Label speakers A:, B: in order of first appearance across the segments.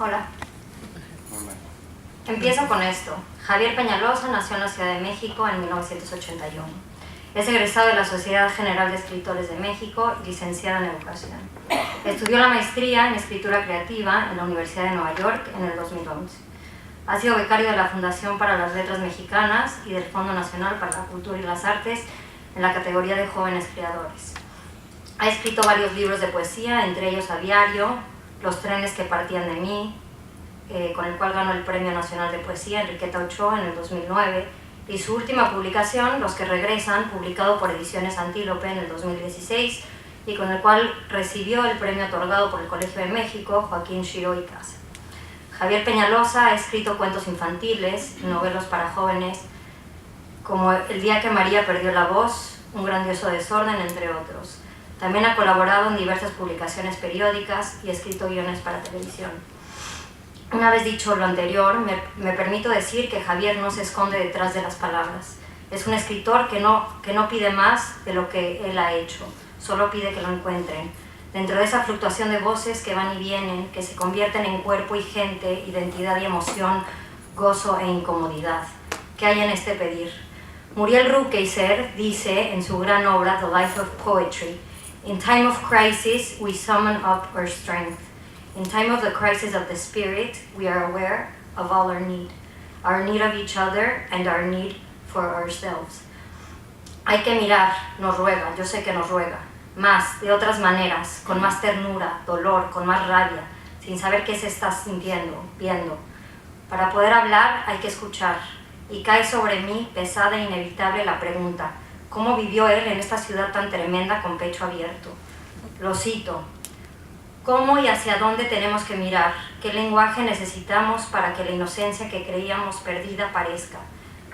A: Hola.
B: Hola.
A: Empiezo con esto. Javier Peñalosa nació en la Ciudad de México en 1981. Es egresado de la Sociedad General de Escritores de México y licenciado en Educación. Estudió la maestría en Escritura Creativa en la Universidad de Nueva York en el 2011. Ha sido becario de la Fundación para las Letras Mexicanas y del Fondo Nacional para la Cultura y las Artes en la categoría de Jóvenes Creadores. Ha escrito varios libros de poesía, entre ellos A Diario, Los trenes que partían de mí, con el cual ganó el Premio Nacional de Poesía Enriqueta Ochoa en el 2009, y su última publicación, Los que regresan, publicado por Ediciones Antílope en el 2016, y con el cual recibió el premio otorgado por el Colegio de México Joaquín Shiro y Casa. Javier Peñalosa ha escrito cuentos infantiles y novelas para jóvenes, como El día que María perdió la voz, Un grandioso desorden, entre otros. También ha colaborado en diversas publicaciones periódicas y escrito guiones para televisión. Una vez dicho lo anterior, me permito decir que Javier no se esconde detrás de las palabras. Es un escritor que no pide más de lo que él ha hecho, solo pide que lo encuentren. Dentro de esa fluctuación de voces que van y vienen, que se convierten en cuerpo y gente, identidad y emoción, gozo e incomodidad. ¿Qué hay en este pedir? Muriel Rukeyser dice en su gran obra The Life of Poetry, "In time of crisis, we summon up our strength. In time of the crisis of the spirit, we are aware of all our need of each other and our need for ourselves." Hay que mirar, nos ruega, yo sé que nos ruega, más, de otras maneras, con más ternura, dolor, con más rabia, sin saber qué se está sintiendo, viendo. Para poder hablar hay que escuchar, y cae sobre mí, pesada e inevitable, la pregunta: ¿cómo vivió él en esta ciudad tan tremenda con pecho abierto? Lo cito: ¿cómo y hacia dónde tenemos que mirar? ¿Qué lenguaje necesitamos para que la inocencia que creíamos perdida aparezca?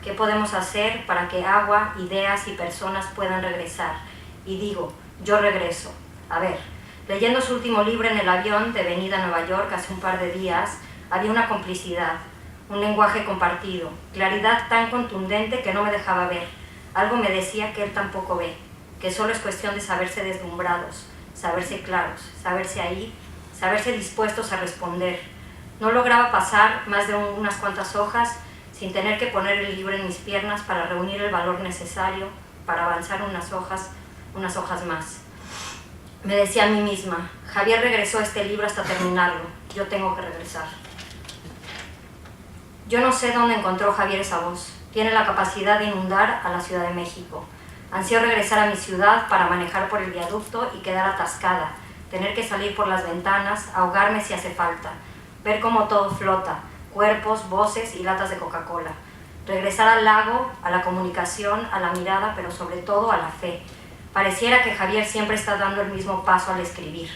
A: ¿Qué podemos hacer para que agua, ideas y personas puedan regresar? Y digo, yo regreso. A ver, leyendo su último libro en el avión de venida a Nueva York hace un par de días, había una complicidad, un lenguaje compartido, claridad tan contundente que no me dejaba ver. Algo me decía que él tampoco ve, que solo es cuestión de saberse deslumbrados, saberse claros, saberse ahí, saberse dispuestos a responder. No lograba pasar más de unas cuantas hojas sin tener que poner el libro en mis piernas para reunir el valor necesario para avanzar unas hojas más. Me decía a mí misma, Javier regresó a este libro hasta terminarlo, yo tengo que regresar. Yo no sé dónde encontró Javier esa voz. Tiene la capacidad de inundar a la Ciudad de México. Ansío regresar a mi ciudad para manejar por el viaducto y quedar atascada, tener que salir por las ventanas, ahogarme si hace falta, ver cómo todo flota, cuerpos, voces y latas de Coca-Cola. Regresar al lago, a la comunicación, a la mirada, pero sobre todo a la fe. Pareciera que Javier siempre está dando el mismo paso al escribir,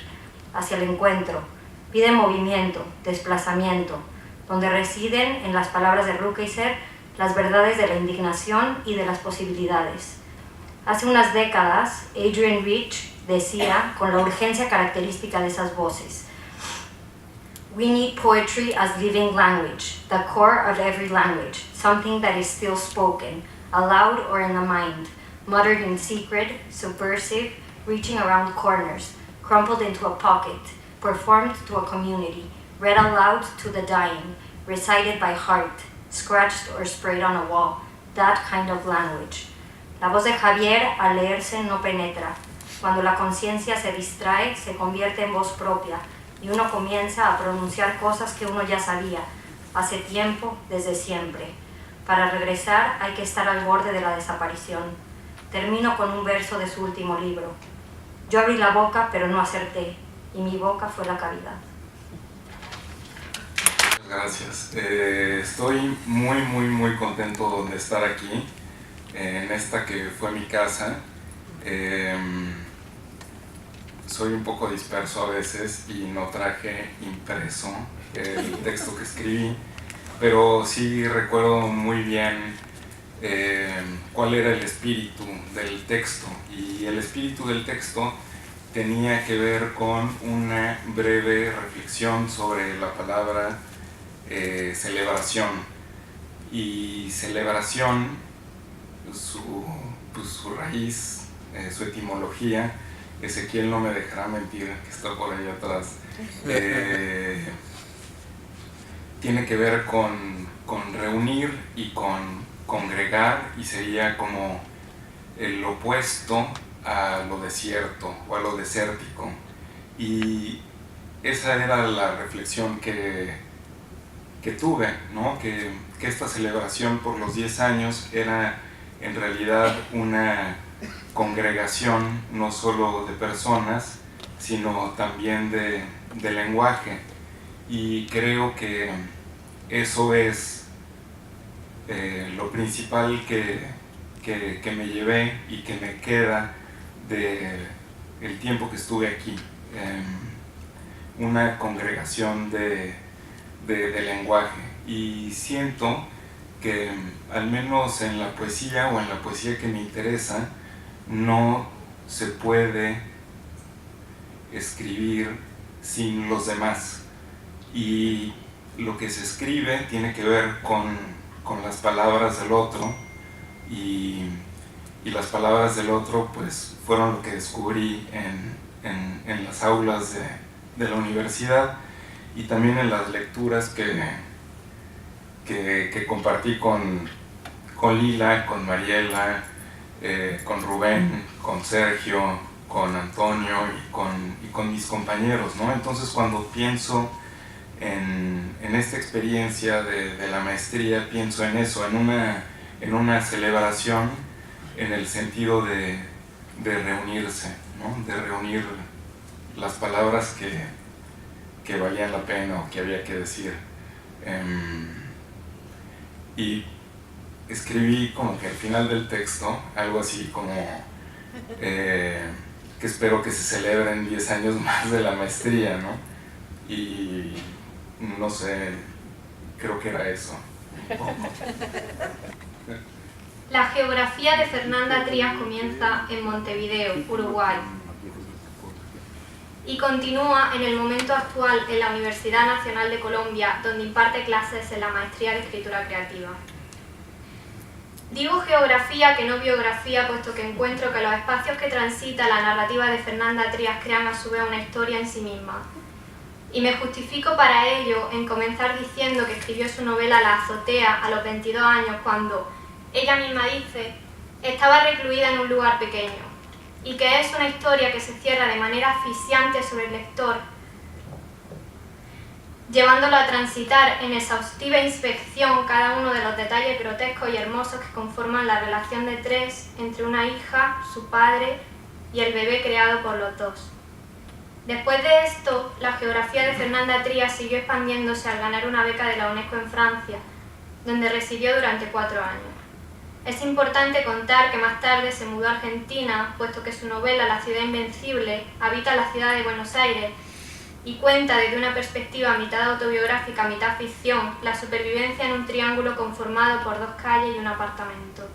A: hacia el encuentro. Pide movimiento, desplazamiento, donde residen, en las palabras de Rukeyser, las verdades de la indignación y de las posibilidades. Hace unas décadas, Adrienne Rich decía, con la urgencia característica de esas voces: "We need poetry as living language, the core of every language, something that is still spoken, aloud or in the mind, muttered in secret, subversive, reaching around corners, crumpled into a pocket, performed to a community, read aloud to the dying, recited by heart, scratched or sprayed on a wall, that kind of language." La voz de Javier al leerse no penetra. Cuando la conciencia se distrae, se convierte en voz propia y uno comienza a pronunciar cosas que uno ya sabía, hace tiempo, desde siempre. Para regresar hay que estar al borde de la desaparición. Termino con un verso de su último libro. Yo abrí la boca, pero no acerté, y mi boca fue la cavidad.
B: Gracias. Estoy muy contento de estar aquí, en esta que fue mi casa. Soy un poco disperso a veces y no traje impreso el texto que escribí, pero sí recuerdo muy bien cuál era el espíritu del texto, y el espíritu del texto tenía que ver con una breve reflexión sobre la palabra celebración. Y celebración, su raíz, su etimología, Ezequiel no me dejará mentir, que está por ahí atrás, tiene que ver con reunir y con congregar, y sería como el opuesto a lo desierto o a lo desértico. Y esa era la reflexión que tuve, ¿no? Que esta celebración por los 10 años era en realidad una congregación no solo de personas, sino también de lenguaje. Y creo que eso es lo principal que me llevé y que me queda del tiempo que estuve aquí. Una congregación de lenguaje. Y siento que al menos en la poesía, o en la poesía que me interesa, no se puede escribir sin los demás, y lo que se escribe tiene que ver con las palabras del otro, y las palabras del otro pues fueron lo que descubrí en las aulas de la universidad, y también en las lecturas que compartí con Lila, con Mariela, con Rubén, con Sergio, con Antonio y con mis compañeros, ¿no? Entonces, cuando pienso en esta experiencia de la maestría, pienso en eso, en una celebración en el sentido de reunirse, ¿no? De reunir las palabras que valían la pena o que había que decir. Y escribí como que al final del texto algo así como que espero que se celebren 10 años más de la maestría, ¿no? Y no sé, creo que era eso.
C: La geografía de Fernanda Trías comienza en Montevideo, Uruguay, y continúa en el momento actual en la Universidad Nacional de Colombia, donde imparte clases en la maestría de escritura creativa. Digo geografía que no biografía, puesto que encuentro que los espacios que transita la narrativa de Fernanda Trías crean a su vez una historia en sí misma. Y me justifico para ello en comenzar diciendo que escribió su novela La azotea a los 22 años, cuando, ella misma dice, estaba recluida en un lugar pequeño, y que es una historia que se cierra de manera asfixiante sobre el lector, llevándolo a transitar en exhaustiva inspección cada uno de los detalles grotescos y hermosos que conforman la relación de tres entre una hija, su padre y el bebé creado por los dos. Después de esto, la geografía de Fernanda Trías siguió expandiéndose al ganar una beca de la UNESCO en Francia, donde residió durante 4 años. Es importante contar que más tarde se mudó a Argentina, puesto que su novela La ciudad invencible habita la ciudad de Buenos Aires y cuenta desde una perspectiva mitad autobiográfica, mitad ficción, la supervivencia en un triángulo conformado por 2 calles y un apartamento.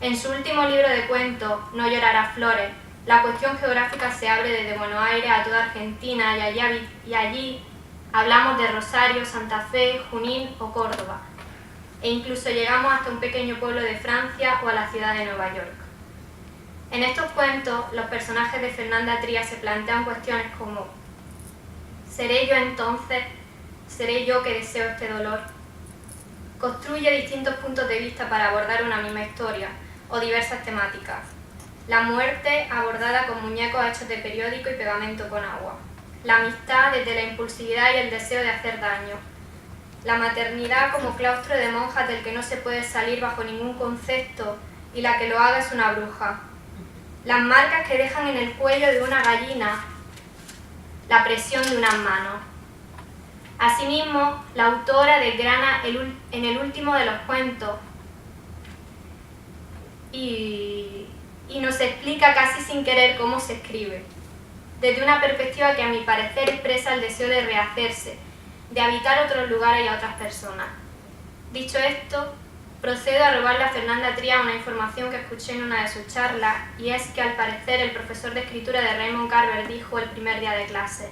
C: En su último libro de cuentos, No llorarás flores, la cuestión geográfica se abre desde Buenos Aires a toda Argentina, y allí hablamos de Rosario, Santa Fe, Junín o Córdoba, e incluso llegamos hasta un pequeño pueblo de Francia o a la ciudad de Nueva York. En estos cuentos, los personajes de Fernanda Trías se plantean cuestiones como: ¿seré yo entonces? ¿Seré yo que deseo este dolor? Construye distintos puntos de vista para abordar una misma historia o diversas temáticas. La muerte abordada con muñecos hechos de periódico y pegamento con agua. La amistad desde la impulsividad y el deseo de hacer daño. La maternidad como claustro de monjas del que no se puede salir bajo ningún concepto y la que lo haga es una bruja. Las marcas que dejan en el cuello de una gallina, la presión de unas manos. Asimismo, la autora desgrana en el último de los cuentos y nos explica casi sin querer cómo se escribe, desde una perspectiva que a mi parecer expresa el deseo de rehacerse, de habitar otros lugares y a otras personas. Dicho esto, procedo a robarle a Fernanda Trías una información que escuché en una de sus charlas, y es que al parecer el profesor de escritura de Raymond Carver dijo el primer día de clase: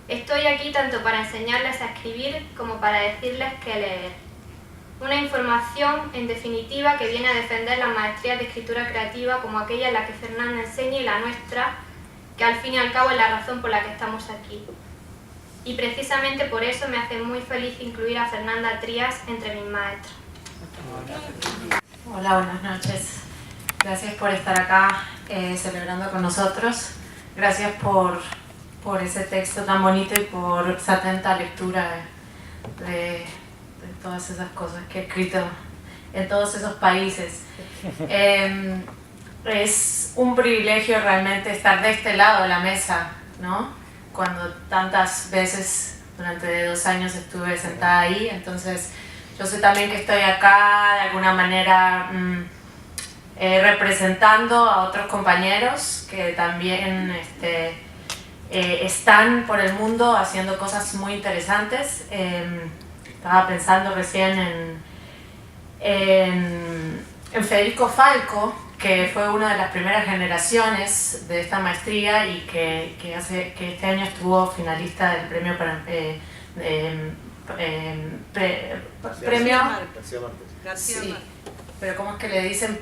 C: estoy aquí tanto para enseñarles a escribir como para decirles qué leer. Una información, en definitiva, que viene a defender las maestrías de escritura creativa como aquella en la que Fernanda enseña y la nuestra, que al fin y al cabo es la razón por la que estamos aquí. y precisamente por eso me hace muy feliz incluir a Fernanda Trías entre mis maestros.
D: Hola, buenas noches. Gracias por estar acá celebrando con nosotros. Gracias por ese texto tan bonito y por esa atenta lectura de todas esas cosas que he escrito en todos esos países. Es un privilegio realmente estar de este lado de la mesa, ¿no? Cuando tantas veces durante 2 años estuve sentada ahí, entonces yo sé también que estoy acá de alguna manera representando a otros compañeros que también están por el mundo haciendo cosas muy interesantes. Estaba pensando recién en Federico Falco, que fue una de las primeras generaciones de esta maestría y que este año estuvo finalista del premio premio sí, pero ¿cómo es que le dicen?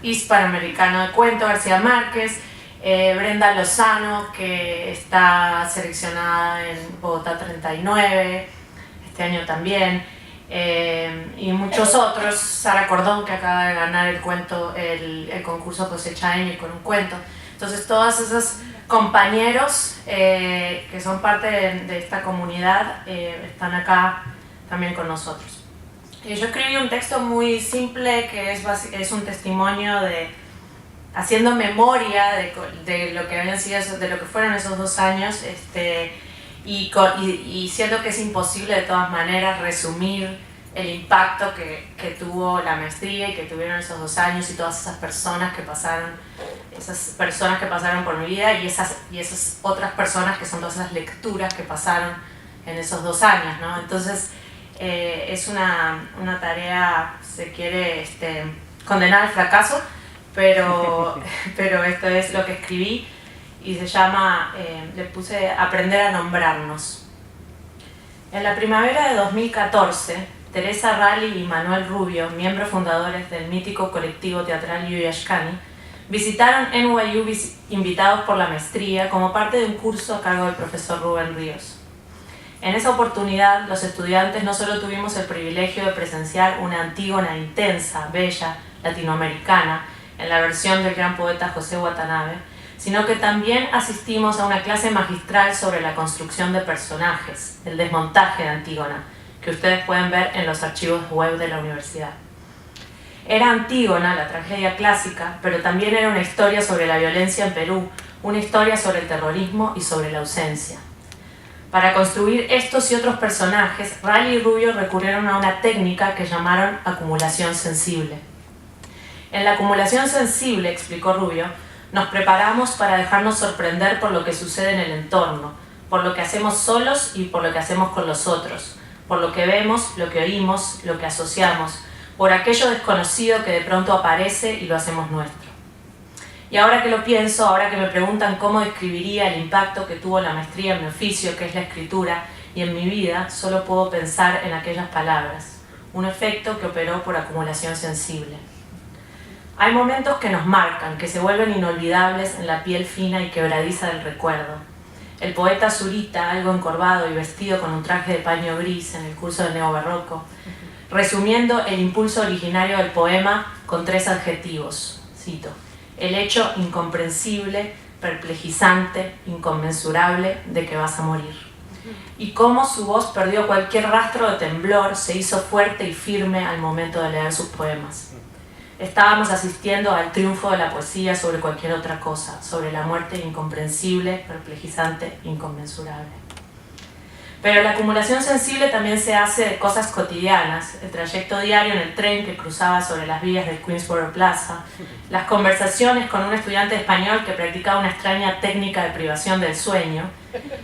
D: Hispanoamericano de cuento, García Márquez. Brenda Lozano, que está seleccionada en Bogotá 39 este año también, y muchos otros. Sara Cordón, que acaba de ganar el concurso Cosecha Emmy con un cuento. Entonces todos esos compañeros que son parte de esta comunidad están acá también con nosotros. Yo escribí un texto muy simple que es un testimonio haciendo memoria de lo que habían sido, de lo que fueron esos 2 años, y siento que es imposible de todas maneras resumir el impacto que tuvo la maestría y que tuvieron esos 2 años y todas esas personas que pasaron por mi vida y esas otras personas que son todas esas lecturas que pasaron en esos 2 años, ¿no? Entonces es una tarea, se quiere condenar al fracaso, pero esto es lo que escribí y se llama, le puse Aprender a nombrarnos. En la primavera de 2014, Teresa Ralli y Manuel Rubio, miembros fundadores del mítico colectivo teatral Yuyashkani, visitaron NYU invitados por la maestría como parte de un curso a cargo del profesor Rubén Ríos. En esa oportunidad, los estudiantes no solo tuvimos el privilegio de presenciar una Antígona intensa, bella, latinoamericana, en la versión del gran poeta José Watanabe, sino que también asistimos a una clase magistral sobre la construcción de personajes, el desmontaje de Antígona, que ustedes pueden ver en los archivos web de la universidad. Era Antígona, la tragedia clásica, pero también era una historia sobre la violencia en Perú, una historia sobre el terrorismo y sobre la ausencia. Para construir estos y otros personajes, Ralli y Rubio recurrieron a una técnica que llamaron acumulación sensible. En la acumulación sensible, explicó Rubio, nos preparamos para dejarnos sorprender por lo que sucede en el entorno, por lo que hacemos solos y por lo que hacemos con los otros, por lo que vemos, lo que oímos, lo que asociamos, por aquello desconocido que de pronto aparece y lo hacemos nuestro. Y ahora que lo pienso, ahora que me preguntan cómo describiría el impacto que tuvo la maestría en mi oficio, que es la escritura, y en mi vida, solo puedo pensar en aquellas palabras, un efecto que operó por acumulación sensible. Hay momentos que nos marcan, que se vuelven inolvidables en la piel fina y quebradiza del recuerdo. El poeta Zurita, algo encorvado y vestido con un traje de paño gris en el curso del neobarroco, resumiendo el impulso originario del poema con 3 adjetivos, cito: el hecho incomprensible, perplejizante, inconmensurable de que vas a morir. Y cómo su voz perdió cualquier rastro de temblor, se hizo fuerte y firme al momento de leer sus poemas. Estábamos asistiendo al triunfo de la poesía sobre cualquier otra cosa, sobre la muerte incomprensible, perplejizante, inconmensurable. Pero la acumulación sensible también se hace de cosas cotidianas, el trayecto diario en el tren que cruzaba sobre las vías del Queensboro Plaza, las conversaciones con un estudiante español que practicaba una extraña técnica de privación del sueño,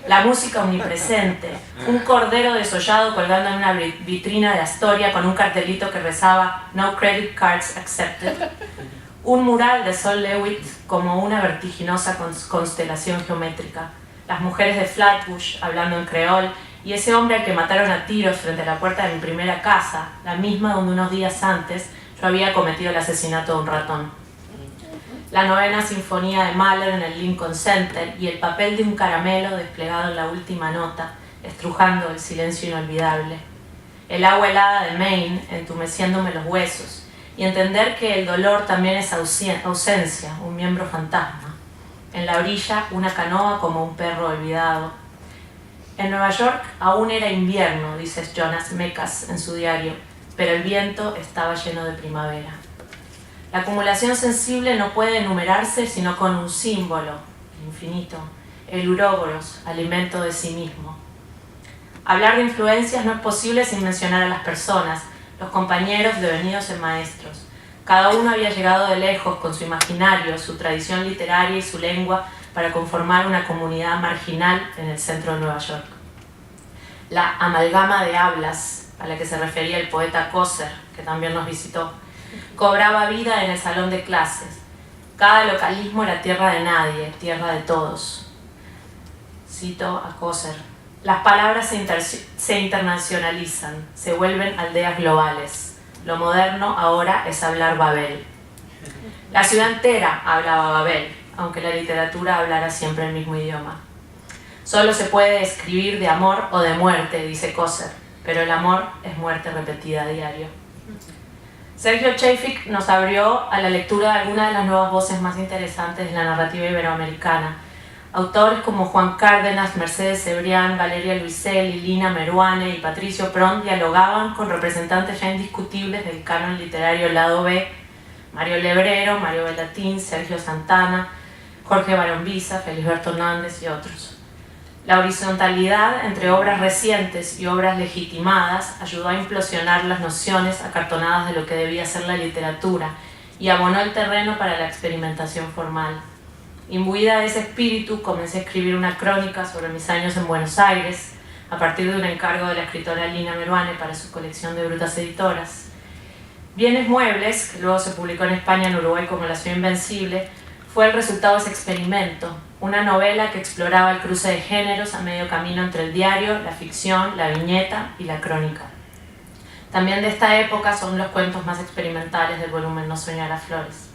D: la música omnipresente, un cordero desollado colgando en una vitrina de Astoria con un cartelito que rezaba "No credit cards accepted", un mural de Sol Lewitt como una vertiginosa constelación geométrica, las mujeres de Flatbush hablando en creol, y ese hombre al que mataron a tiros frente a la puerta de mi primera casa, la misma donde unos días antes yo había cometido el asesinato de un ratón. la 9ª Sinfonía de Mahler en el Lincoln Center y el papel de un caramelo desplegado en la última nota, estrujando el silencio inolvidable. El agua helada de Maine entumeciéndome los huesos, y entender que el dolor también es ausencia, un miembro fantasma. En la orilla, una canoa como un perro olvidado. En Nueva York aún era invierno, dice Jonas Mekas en su diario, pero el viento estaba lleno de primavera. La acumulación sensible no puede enumerarse sino con un símbolo, el infinito, el uróboros, alimento de sí mismo. Hablar de influencias no es posible sin mencionar a las personas, los compañeros devenidos en maestros. Cada uno había llegado de lejos con su imaginario, su tradición literaria y su lengua para conformar una comunidad marginal en el centro de Nueva York. La amalgama de hablas, a la que se refería el poeta Coser, que también nos visitó, cobraba vida en el salón de clases. Cada localismo era tierra de nadie, tierra de todos. Cito a Coser: las palabras se internacionalizan, se vuelven aldeas globales. Lo moderno ahora es hablar Babel. La ciudad entera hablaba Babel, aunque la literatura hablara siempre el mismo idioma. Solo se puede escribir de amor o de muerte, dice Coser, pero el amor es muerte repetida a diario. Sergio Chafik nos abrió a la lectura de algunas de las nuevas voces más interesantes de la narrativa iberoamericana. Autores como Juan Cárdenas, Mercedes Cebrián, Valeria Luiselli, Lina Meruane y Patricio Pron dialogaban con representantes ya indiscutibles del canon literario Lado B: Mario Lebrero, Mario Bellatín, Sergio Santana, Jorge Barombiza, Felisberto Hernández y otros. La horizontalidad entre obras recientes y obras legitimadas ayudó a implosionar las nociones acartonadas de lo que debía ser la literatura y abonó el terreno para la experimentación formal. Imbuida de ese espíritu, comencé a escribir una crónica sobre mis años en Buenos Aires, a partir de un encargo de la escritora Lina Meruane para su colección de Brutas Editoras. Bienes Muebles, que luego se publicó en España y en Uruguay como La Ciudad Invencible, fue el resultado de ese experimento, una novela que exploraba el cruce de géneros a medio camino entre el diario, la ficción, la viñeta y la crónica. También de esta época son los cuentos más experimentales del volumen No soñar a flores.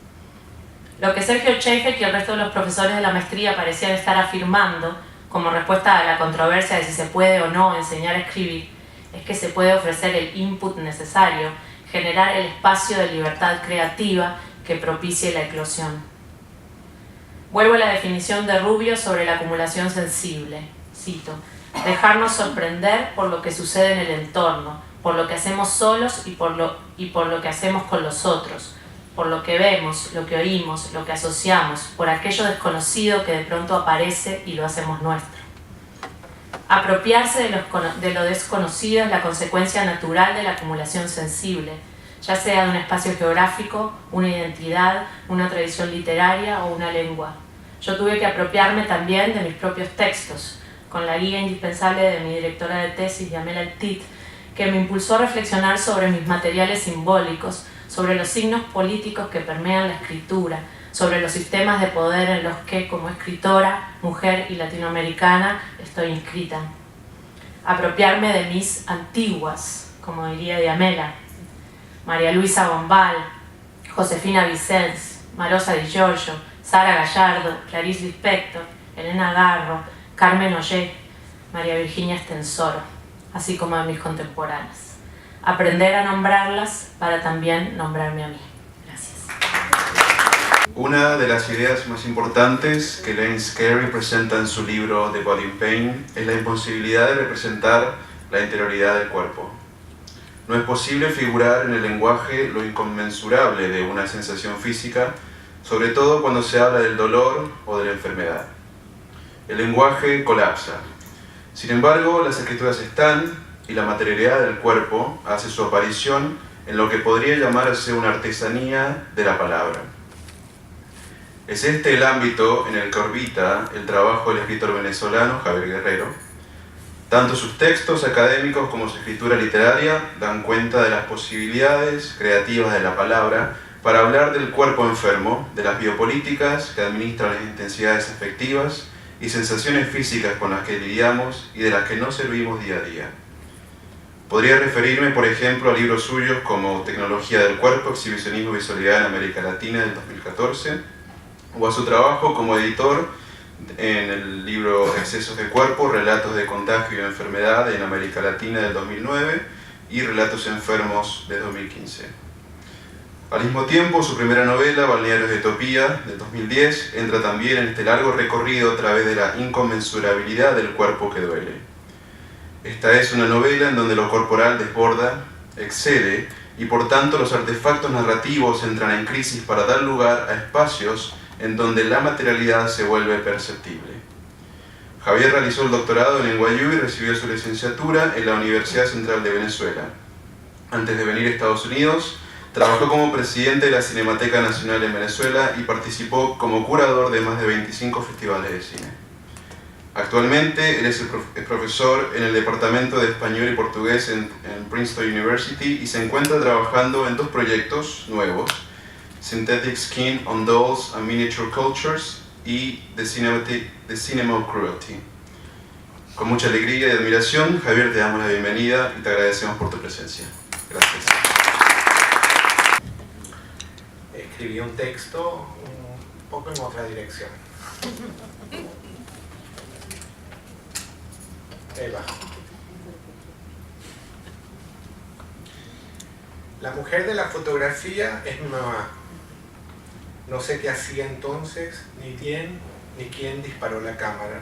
D: Lo que Sergio Chafik y el resto de los profesores de la maestría parecían estar afirmando, como respuesta a la controversia de si se puede o no enseñar a escribir, es que se puede ofrecer el input necesario, generar el espacio de libertad creativa que propicie la eclosión. Vuelvo a la definición de Rubio sobre la acumulación sensible. Cito: dejarnos sorprender por lo que sucede en el entorno, por lo que hacemos solos y por lo que hacemos con los otros, por lo que vemos, lo que oímos, lo que asociamos, por aquello desconocido que de pronto aparece y lo hacemos nuestro. Apropiarse de lo desconocido es la consecuencia natural de la acumulación sensible, ya sea de un espacio geográfico, una identidad, una tradición literaria o una lengua. Yo tuve que apropiarme también de mis propios textos, con la guía indispensable de mi directora de tesis, Yamela Tit, que me impulsó a reflexionar sobre mis materiales simbólicos, sobre los signos políticos que permean la escritura, sobre los sistemas de poder en los que, como escritora, mujer y latinoamericana, estoy inscrita. Apropiarme de mis antiguas, como diría Yamela: María Luisa Bombal, Josefina Vicens, Marosa Di Giorgio, Sara Gallardo, Clarice Lispector, Elena Garro, Carmen Ollé, María Virginia Estensoro, así como de mis contemporáneas. Aprender a nombrarlas para también nombrarme a mí. Gracias.
E: Una de las ideas más importantes que Elaine Scarry presenta en su libro The Body in Pain es la imposibilidad de representar la interioridad del cuerpo. No es posible figurar en el lenguaje lo inconmensurable de una sensación física, sobre todo cuando se habla del dolor o de la enfermedad. El lenguaje colapsa. Sin embargo, las escrituras están, y la materialidad del cuerpo hace su aparición en lo que podría llamarse una artesanía de la palabra. Es este el ámbito en el que orbita el trabajo del escritor venezolano Javier Guerrero. Tanto sus textos académicos como su escritura literaria dan cuenta de las posibilidades creativas de la palabra para hablar del cuerpo enfermo, de las biopolíticas que administran las intensidades afectivas y sensaciones físicas con las que lidiamos y de las que nos servimos día a día. Podría referirme, por ejemplo, a libros suyos como Tecnología del Cuerpo, Exhibicionismo y Visualidad en América Latina del 2014, o a su trabajo como editor en el libro Excesos de Cuerpo, Relatos de Contagio y Enfermedad en América Latina del 2009 y Relatos Enfermos de 2015. Al mismo tiempo, su primera novela, Balnearios de Utopía, del 2010, entra también en este largo recorrido a través de la inconmensurabilidad del cuerpo que duele. Esta es una novela en donde lo corporal desborda, excede, y por tanto los artefactos narrativos entran en crisis para dar lugar a espacios en donde la materialidad se vuelve perceptible. Javier realizó el doctorado en NYU y recibió su licenciatura en la Universidad Central de Venezuela. Antes de venir a Estados Unidos, trabajó como presidente de la Cinemateca Nacional en Venezuela y participó como curador de más de 25 festivales de cine. Actualmente, él es el profesor en el Departamento de Español y Portugués en Princeton University y se encuentra trabajando en dos proyectos nuevos: Synthetic Skin on Dolls and Miniature Cultures y The Cinema of Cruelty. Con mucha alegría y admiración, Javier, te damos la bienvenida y te agradecemos por tu presencia. Gracias.
F: Escribí un texto un poco en otra dirección. Eva. La mujer de la fotografía es mi mamá. No sé qué hacía entonces, ni quién disparó la cámara.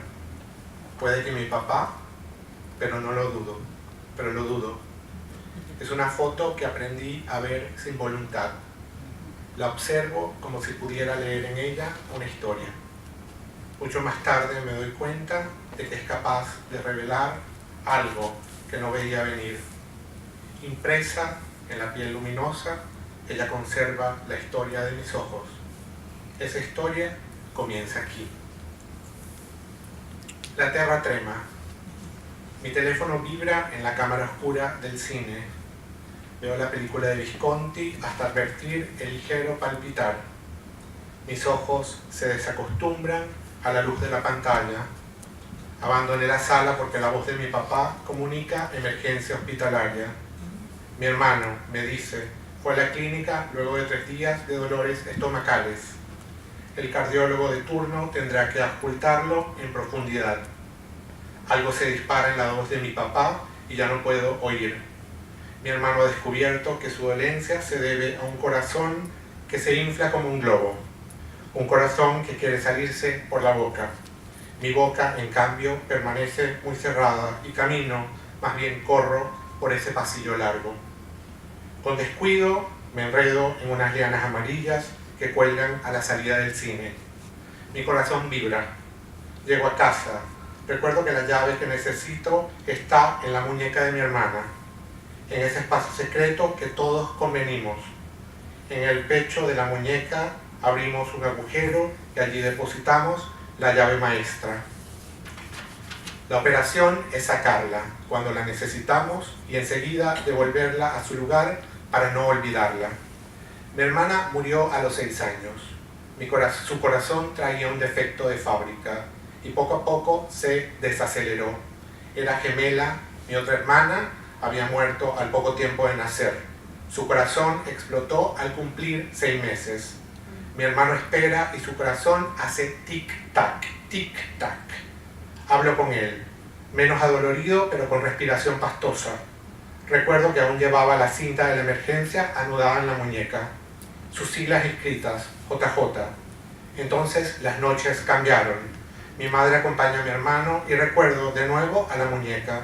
F: Puede que mi papá, pero lo dudo. Es una foto que aprendí a ver sin voluntad. La observo como si pudiera leer en ella una historia. Mucho más tarde me doy cuenta de que es capaz de revelar algo que no veía venir. Impresa en la piel luminosa, ella conserva la historia de mis ojos. Esa historia comienza aquí. La tierra trema. Mi teléfono vibra en la cámara oscura del cine. Veo la película de Visconti hasta advertir el ligero palpitar. Mis ojos se desacostumbran a la luz de la pantalla. Abandoné la sala porque la voz de mi papá comunica emergencia hospitalaria. Mi hermano, me dice, fue a la clínica luego de 3 días de dolores estomacales. El cardiólogo de turno tendrá que auscultarlo en profundidad. Algo se dispara en la voz de mi papá y ya no puedo oír. Mi hermano ha descubierto que su dolencia se debe a un corazón que se infla como un globo. Un corazón que quiere salirse por la boca. Mi boca, en cambio, permanece muy cerrada y camino, más bien corro, por ese pasillo largo. Con descuido me enredo en unas lianas amarillas que cuelgan a la salida del cine. Mi corazón vibra. Llego a casa. Recuerdo que la llave que necesito está en la muñeca de mi hermana, en ese espacio secreto que todos convenimos. En el pecho de la muñeca abrimos un agujero y allí depositamos la llave maestra. La operación es sacarla cuando la necesitamos y enseguida devolverla a su lugar para no olvidarla. Mi hermana murió a los 6 años. Su corazón traía un defecto de fábrica y poco a poco se desaceleró. Era gemela, mi otra hermana había muerto al poco tiempo de nacer. Su corazón explotó al cumplir 6 meses. Mi hermano espera y su corazón hace tic-tac, tic-tac. Hablo con él, menos adolorido pero con respiración pastosa. Recuerdo que aún llevaba la cinta de la emergencia anudada en la muñeca. Sus siglas escritas, JJ. Entonces las noches cambiaron. Mi madre acompaña a mi hermano y recuerdo de nuevo a la muñeca.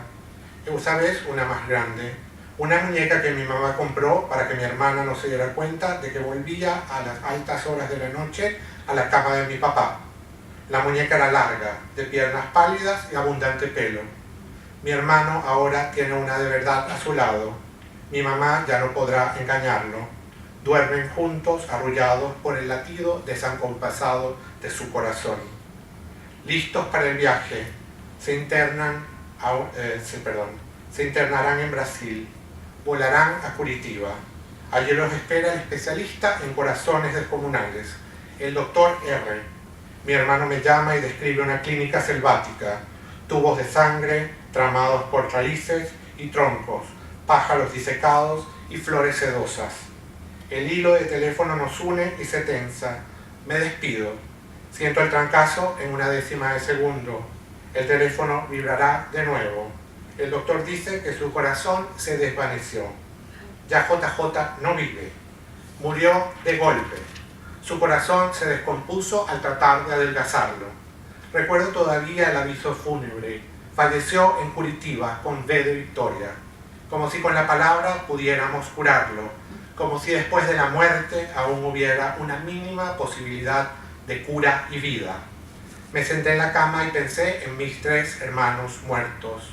F: Esa vez una más grande. Una muñeca que mi mamá compró para que mi hermana no se diera cuenta de que volvía a las altas horas de la noche a la cama de mi papá. La muñeca era larga, de piernas pálidas y abundante pelo. Mi hermano ahora tiene una de verdad a su lado. Mi mamá ya no podrá engañarlo. Duermen juntos, arrullados por el latido desacompasado de su corazón. Listos para el viaje, se internarán en Brasil, volarán a Curitiba. Allí los espera el especialista en corazones descomunales, el doctor R. Mi hermano me llama y describe una clínica selvática, tubos de sangre tramados por raíces y troncos, pájaros disecados y flores sedosas. El hilo de teléfono nos une y se tensa. Me despido. Siento el trancazo en una décima de segundo. El teléfono vibrará de nuevo. El doctor dice que su corazón se desvaneció. Ya JJ no vive. Murió de golpe. Su corazón se descompuso al tratar de adelgazarlo. Recuerdo todavía el aviso fúnebre. Falleció en Curitiba con V de Victoria. Como si con la palabra pudiéramos curarlo. Como si después de la muerte aún hubiera una mínima posibilidad de cura y vida. Me senté en la cama y pensé en mis 3 hermanos muertos.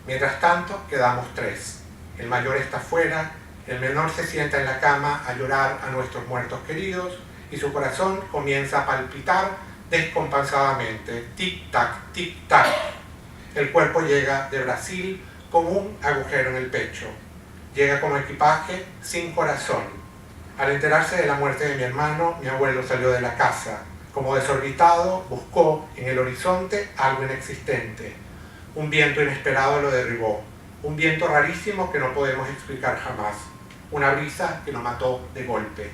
F: Mientras tanto, quedamos 3. El mayor está fuera, el menor se sienta en la cama a llorar a nuestros muertos queridos y su corazón comienza a palpitar descompasadamente. Tic-tac, tic-tac. El cuerpo llega de Brasil con un agujero en el pecho. Llega como equipaje sin corazón. Al enterarse de la muerte de mi hermano, mi abuelo salió de la casa. Como desorbitado, buscó en el horizonte algo inexistente. Un viento inesperado lo derribó. Un viento rarísimo que no podemos explicar jamás. Una brisa que lo mató de golpe.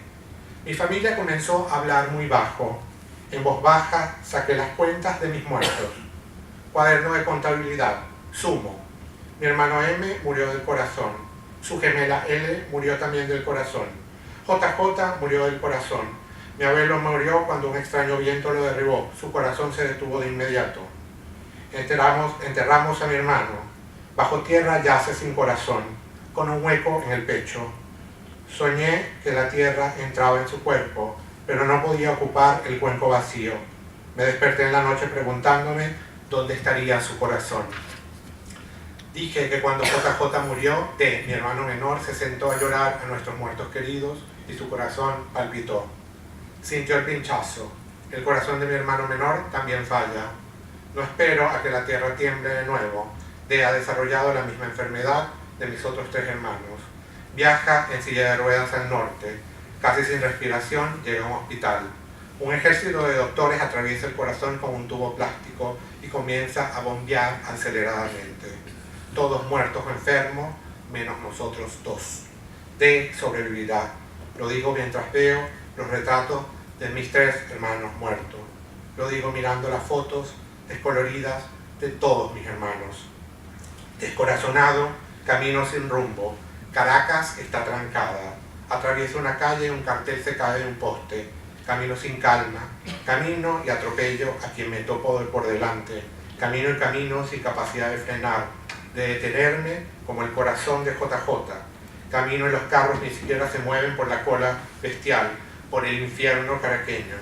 F: Mi familia comenzó a hablar muy bajo. En voz baja saqué las cuentas de mis muertos. Cuaderno de contabilidad. Sumo. Mi hermano M murió del corazón. Su gemela L murió también del corazón. JJ murió del corazón. Mi abuelo murió cuando un extraño viento lo derribó. Su corazón se detuvo de inmediato. Enterramos a mi hermano. Bajo tierra yace sin corazón, con un hueco en el pecho. Soñé que la tierra entraba en su cuerpo, pero no podía ocupar el cuenco vacío. Me desperté en la noche preguntándome dónde estaría su corazón. Dije que cuando JJ murió, D, mi hermano menor, se sentó a llorar a nuestros muertos queridos y su corazón palpitó. Sintió el pinchazo. El corazón de mi hermano menor también falla. No espero a que la tierra tiemble de nuevo. D ha desarrollado la misma enfermedad de mis otros 3 hermanos. Viaja en silla de ruedas al norte. Casi sin respiración llega a un hospital. Un ejército de doctores atraviesa el corazón con un tubo plástico y comienza a bombear aceleradamente. Todos muertos o enfermos, menos nosotros 2. D sobrevivirá. Lo digo mientras veo los retratos de mis 3 hermanos muertos. Lo digo mirando las fotos descoloridas de todos mis hermanos. Descorazonado, camino sin rumbo. Caracas está trancada. Atravieso una calle y un cartel se cae de un poste. Camino sin calma. Camino y atropello a quien me topo por delante. Camino y camino sin capacidad de frenar, de detenerme como el corazón de JJ. Camino y los carros ni siquiera se mueven por la cola bestial, por el infierno caraqueño.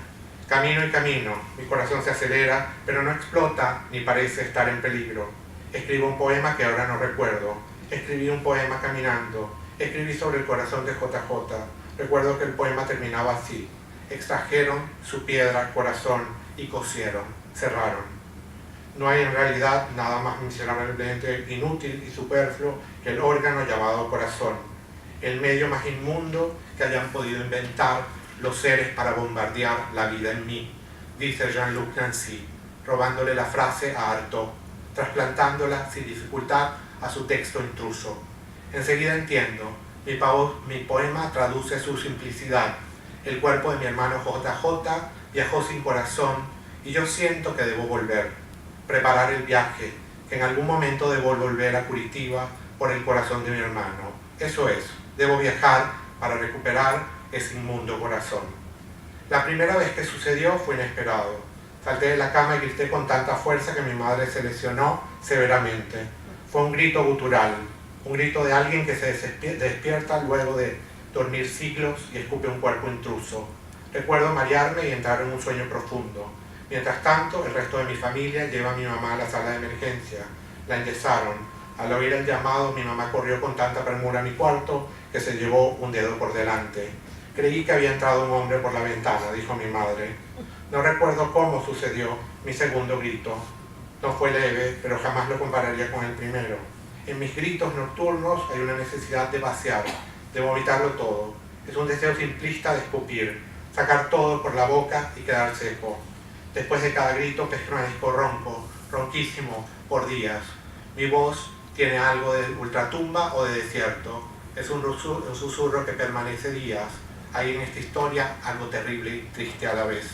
F: Camino y camino, mi corazón se acelera, pero no explota ni parece estar en peligro. Escribo un poema que ahora no recuerdo. Escribí un poema caminando. Escribí sobre el corazón de JJ. Recuerdo que el poema terminaba así. Extrajeron su piedra, corazón, y cosieron, cerraron. No hay en realidad nada más miserablemente inútil y superfluo que el órgano llamado corazón, el medio más inmundo que hayan podido inventar los seres para bombardear la vida en mí, dice Jean-Luc Nancy, robándole la frase a Artaud, trasplantándola sin dificultad a su texto intruso. Enseguida entiendo, mi poema traduce su simplicidad. El cuerpo de mi hermano JJ viajó sin corazón y yo siento que debo volver, preparar el viaje, que en algún momento debo volver a Curitiba por el corazón de mi hermano. Eso es, debo viajar para recuperar ese inmundo corazón. La primera vez que sucedió fue inesperado. Salté de la cama y grité con tanta fuerza que mi madre se lesionó severamente. Fue un grito gutural, un grito de alguien que se despierta luego de dormir siglos y escupe un cuerpo intruso. Recuerdo marearme y entrar en un sueño profundo. Mientras tanto, el resto de mi familia lleva a mi mamá a la sala de emergencia. La enyesaron. Al oír el llamado, mi mamá corrió con tanta premura a mi cuarto que se llevó un dedo por delante. Creí que había entrado un hombre por la ventana, dijo mi madre. No recuerdo cómo sucedió mi segundo grito. No fue leve, pero jamás lo compararía con el primero. En mis gritos nocturnos hay una necesidad de vaciar, de vomitarlo todo. Es un deseo simplista de escupir, sacar todo por la boca y quedar seco. Después de cada grito permanezco ronco, ronquísimo, por días. Mi voz tiene algo de ultratumba o de desierto. Es un susurro que permanece días. Hay en esta historia algo terrible y triste a la vez.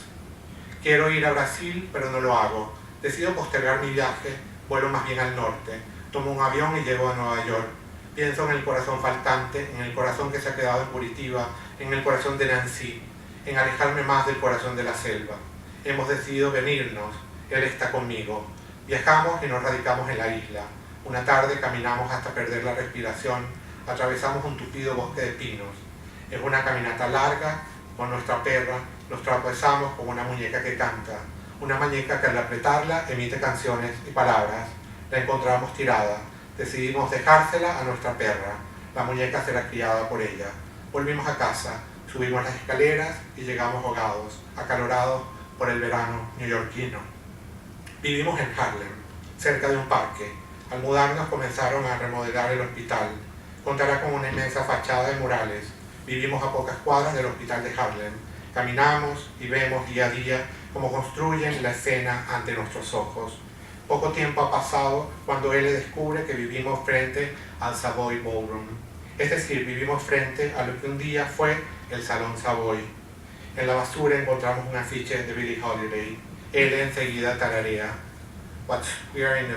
F: Quiero ir a Brasil, pero no lo hago. Decido postergar mi viaje, vuelo más bien al norte. Tomo un avión y llego a Nueva York. Pienso en el corazón faltante, en el corazón que se ha quedado en Curitiba, en el corazón de Nancy, en alejarme más del corazón de la selva. Hemos decidido venirnos, él está conmigo. Viajamos y nos radicamos en la isla. Una tarde caminamos hasta perder la respiración, atravesamos un tupido bosque de pinos. Es una caminata larga, con nuestra perra, nos tropezamos con una muñeca que canta. Una muñeca que al apretarla emite canciones y palabras. La encontramos tirada. Decidimos dejársela a nuestra perra. La muñeca será criada por ella. Volvimos a casa, subimos las escaleras y llegamos ahogados, acalorados por el verano neoyorquino. Vivimos en Harlem, cerca de un parque. Al mudarnos comenzaron a remodelar el hospital. Contará con una inmensa fachada de murales. Vivimos a pocas cuadras del hospital de Harlem. Caminamos y vemos día a día cómo construyen la escena ante nuestros ojos. Poco tiempo ha pasado cuando él descubre que vivimos frente al Savoy Ballroom. Es decir, vivimos frente a lo que un día fue el Salón Savoy. En la basura encontramos un afiche de Billie Holiday. Él enseguida tararea. When we are in a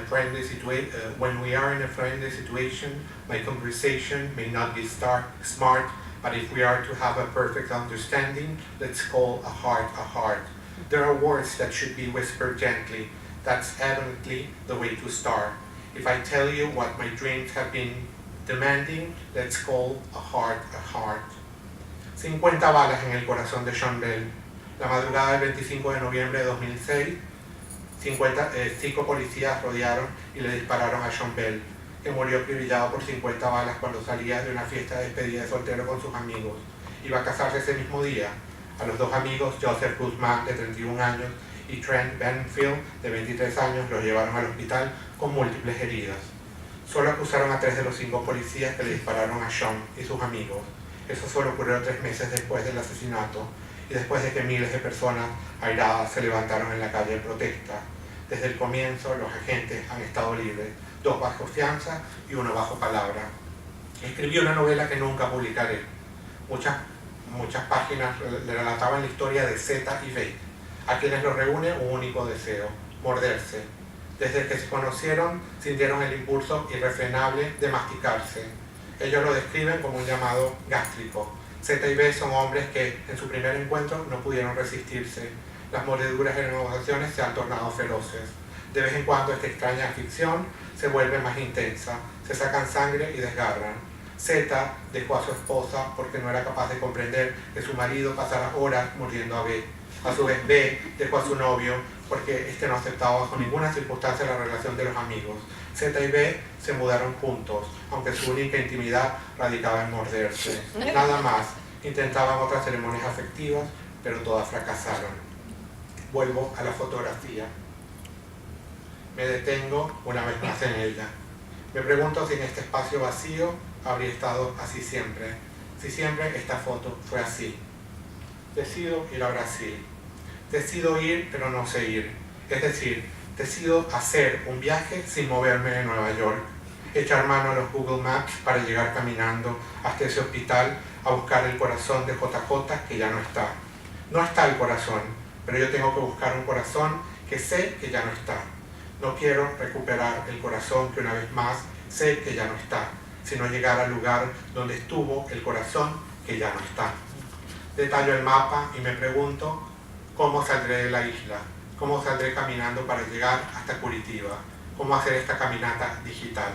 F: friendly situation, my conversation may not be smart, but if we are to have a perfect understanding, let's call a heart. There are words that should be whispered gently. That's evidently the way to start. If I tell you what my dreams have been demanding, let's call a heart. 50 balas en el corazón de John Bell. La madrugada del 25 de noviembre de 2006, 5 policías rodearon y le dispararon a John Bell, que murió acribillado por 50 balas cuando salía de una fiesta de despedida de soltero con sus amigos. Iba a casarse ese mismo día. A los dos amigos, Joseph Guzmán, de 31 años, y Trent Benfield, de 23 años, los llevaron al hospital con múltiples heridas. Solo acusaron a 3 de los 5 policías que le dispararon a John y sus amigos. Eso solo ocurrió 3 meses después del asesinato y después de que miles de personas airadas se levantaron en la calle en protesta. Desde el comienzo, los agentes han estado libres, 2 bajo fianza y 1 bajo palabra. Escribí una novela que nunca publicaré. Muchas páginas le relataban la historia de Z y B, a quienes los reúne un único deseo: morderse. Desde que se conocieron, sintieron el impulso irrefrenable de masticarse. Ellos lo describen como un llamado gástrico. Z y B son hombres que, en su primer encuentro, no pudieron resistirse. Las mordeduras y negociaciones se han tornado feroces. De vez en cuando esta extraña ficción se vuelve más intensa. Se sacan sangre y desgarran. Z dejó a su esposa porque no era capaz de comprender que su marido pasara horas mordiendo a B. A su vez, B dejó a su novio porque este no aceptaba bajo ninguna circunstancia la relación de los amigos. Z y B se mudaron juntos, aunque su única intimidad radicaba en morderse. Nada más. Intentaban otras ceremonias afectivas, pero todas fracasaron. Vuelvo a la fotografía. Me detengo una vez más en ella. Me pregunto si en este espacio vacío habría estado así siempre. Si siempre esta foto fue así. Decido ir a Brasil. Decido ir, pero no sé ir. Es decir, decido hacer un viaje sin moverme de Nueva York. Echar mano a los Google Maps para llegar caminando hasta ese hospital a buscar el corazón de JJ que ya no está. No está el corazón, pero yo tengo que buscar un corazón que sé que ya no está. No quiero recuperar el corazón que una vez más sé que ya no está, sino llegar al lugar donde estuvo el corazón que ya no está. Detallo el mapa y me pregunto cómo saldré de la isla, cómo saldré caminando para llegar hasta Curitiba, cómo hacer esta caminata digital.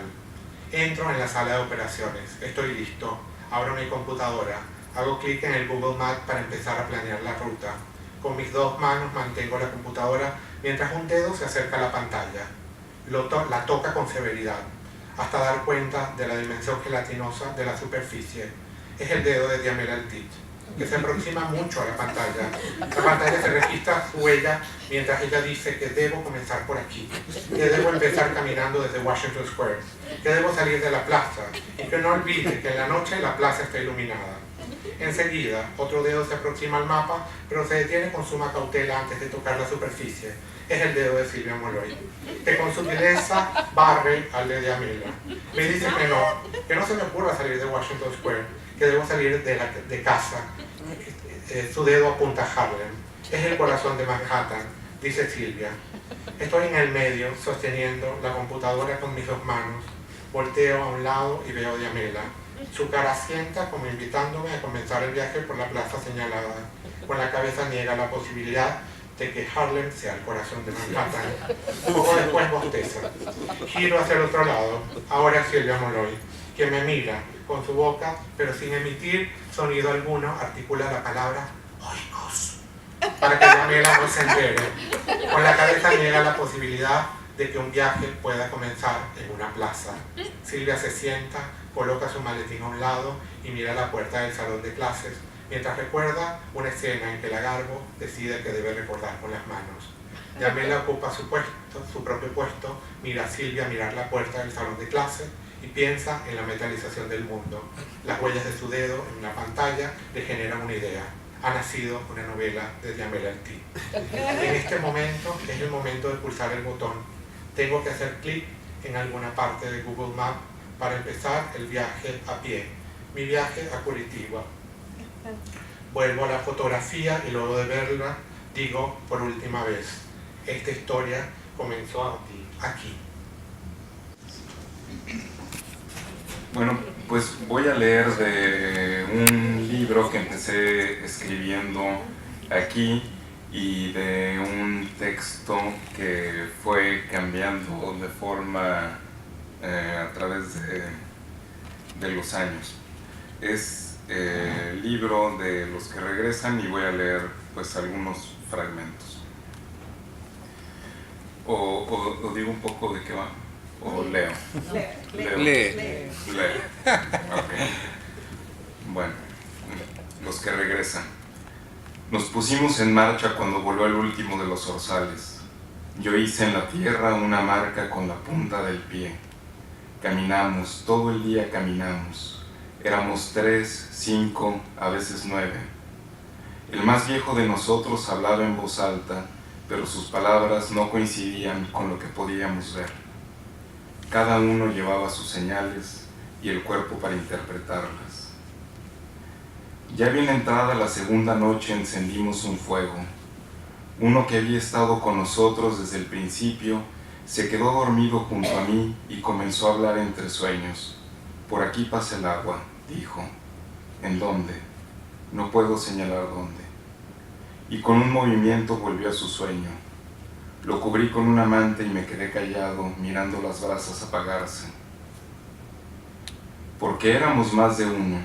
F: Entro en la sala de operaciones, estoy listo, abro mi computadora, hago clic en el Google Maps para empezar a planear la ruta. Con mis 2 manos mantengo la computadora mientras un dedo se acerca a la pantalla. La toca con severidad, hasta dar cuenta de la dimensión gelatinosa de la superficie. Es el dedo de Diamela Altich, que se aproxima mucho a la pantalla. La pantalla se registra su huella mientras ella dice que debo comenzar por aquí, que debo empezar caminando desde Washington Square, que debo salir de la plaza y que no olvide que en la noche la plaza está iluminada. Enseguida, otro dedo se aproxima al mapa, pero se detiene con suma cautela antes de tocar la superficie. Es el dedo de Silvia Molloy, que con sutileza barre al de Diamela. Me dice que no se me ocurra salir de Washington Square, que debo salir de casa. Su dedo apunta a Harlem. Es el corazón de Manhattan, dice Silvia. Estoy en el medio, sosteniendo la computadora con mis dos manos. Volteo a un lado y veo a Diamela. Su cara asienta como invitándome a comenzar el viaje por la plaza señalada. Con la cabeza niega la posibilidad de que Harlem sea el corazón de Manhattan. Poco después bosteza. Giro hacia el otro lado. Ahora Silvia Molloy, quien me mira con su boca, pero sin emitir sonido alguno, articula la palabra oikos, para que Diamela no se entere. Con la cabeza niega la posibilidad de que un viaje pueda comenzar en una plaza. Silvia se sienta, coloca su maletín a un lado y mira la puerta del salón de clases, mientras recuerda una escena en que Lagarbo decide que debe recordar con las manos. Diamela ocupa su propio puesto, mira a Silvia mirar la puerta del salón de clases y piensa en la metalización del mundo. Las huellas de su dedo en una pantalla le generan una idea. Ha nacido una novela de Diamela Elty. En este momento es el momento de pulsar el botón. Tengo que hacer clic en alguna parte de Google Maps para empezar el viaje a pie. Mi viaje a Curitiba. Vuelvo a la fotografía y luego de verla digo por última vez, esta historia comenzó aquí.
B: Bueno, pues voy a leer de un libro que empecé escribiendo aquí y de un texto que fue cambiando de forma a través de los años. Es el libro de Los que regresan y voy a leer pues algunos fragmentos. O digo un poco de qué va. ¿O leo? Lee. Okay. Bueno, los que regresan. Nos pusimos en marcha cuando voló el último de los orzales. Yo hice en la tierra una marca con la punta del pie. Caminamos, todo el día caminamos. Éramos 3, 5, a veces 9. El más viejo de nosotros hablaba en voz alta, pero sus palabras no coincidían con lo que podíamos ver. Cada uno llevaba sus señales y el cuerpo para interpretarlas. Ya bien entrada la segunda noche encendimos un fuego. Uno que había estado con nosotros desde el principio se quedó dormido junto a mí y comenzó a hablar entre sueños. Por aquí pasa el agua, dijo. ¿En dónde? No puedo señalar dónde. Y con un movimiento volvió a su sueño. Lo cubrí con una manta y me quedé callado, mirando las brasas apagarse. Porque éramos más de uno,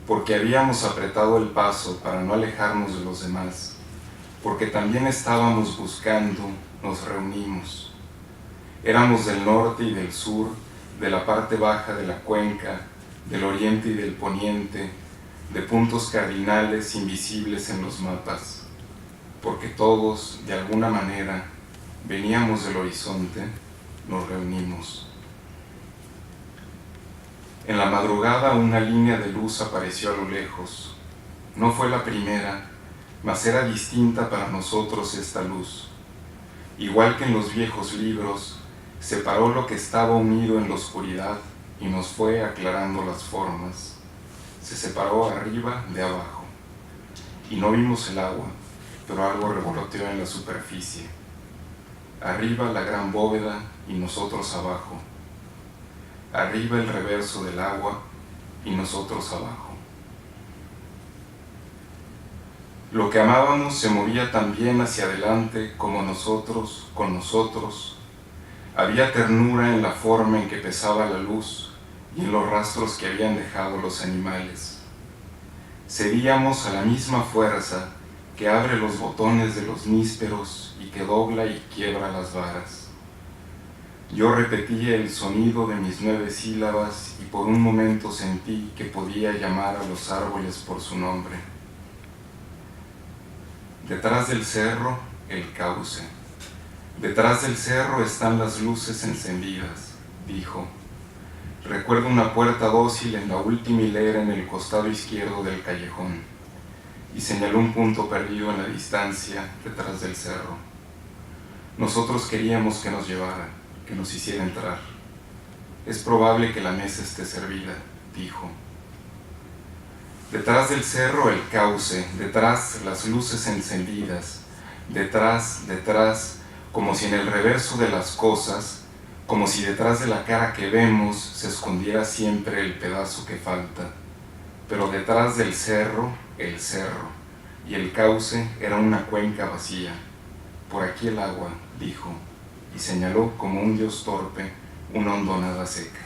B: porque habíamos apretado el paso para no alejarnos de los demás, porque también estábamos buscando, nos reunimos. Éramos del norte y del sur, de la parte baja de la cuenca, del oriente y del poniente, de puntos cardinales invisibles en los mapas. Porque todos, de alguna manera, veníamos del horizonte, nos reunimos. En la madrugada una línea de luz apareció a lo lejos. No fue la primera, mas era distinta para nosotros esta luz. Igual que en los viejos libros, separó lo que estaba unido en la oscuridad y nos fue aclarando las formas. Se separó arriba de abajo. Y no vimos el agua, pero algo revoloteó en la superficie. Arriba la gran bóveda y nosotros abajo. Arriba el reverso del agua y nosotros abajo. Lo que amábamos se movía también hacia adelante como nosotros, con nosotros. Había ternura en la forma en que pesaba la luz y en los rastros que habían dejado los animales. Cedíamos a la misma fuerza que abre los botones de los nísperos y que dobla y quiebra las varas. Yo repetía el sonido de mis 9 sílabas y por un momento sentí que podía llamar a los árboles por su nombre. Detrás del cerro, el cauce. Detrás del cerro están las luces encendidas, dijo. Recuerdo una puerta dócil en la última hilera en el costado izquierdo del callejón. Y señaló un punto perdido en la distancia detrás del cerro. Nosotros queríamos que nos llevara, que nos hiciera entrar. Es probable que la mesa esté servida, dijo. Detrás del cerro el cauce, detrás las luces encendidas, detrás, como si en el reverso de las cosas, como si detrás de la cara que vemos se escondiera siempre el pedazo que falta. Pero detrás del cerro, el cerro, y el cauce era una cuenca vacía. Por aquí el agua, dijo, y señaló como un dios torpe una hondonada seca.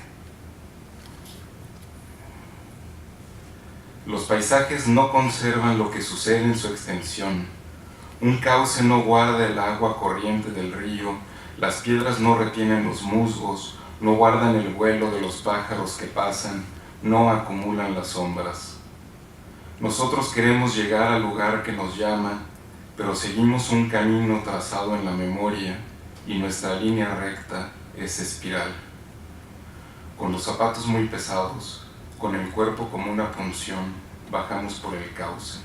B: Los paisajes no conservan lo que sucede en su extensión. Un cauce no guarda el agua corriente del río, las piedras no retienen los musgos, no guardan el vuelo de los pájaros que pasan, no acumulan las sombras. Nosotros queremos llegar al lugar que nos llama, pero seguimos un camino trazado en la memoria y nuestra línea recta es espiral. Con los zapatos muy pesados, con el cuerpo como una punción, bajamos por el cauce.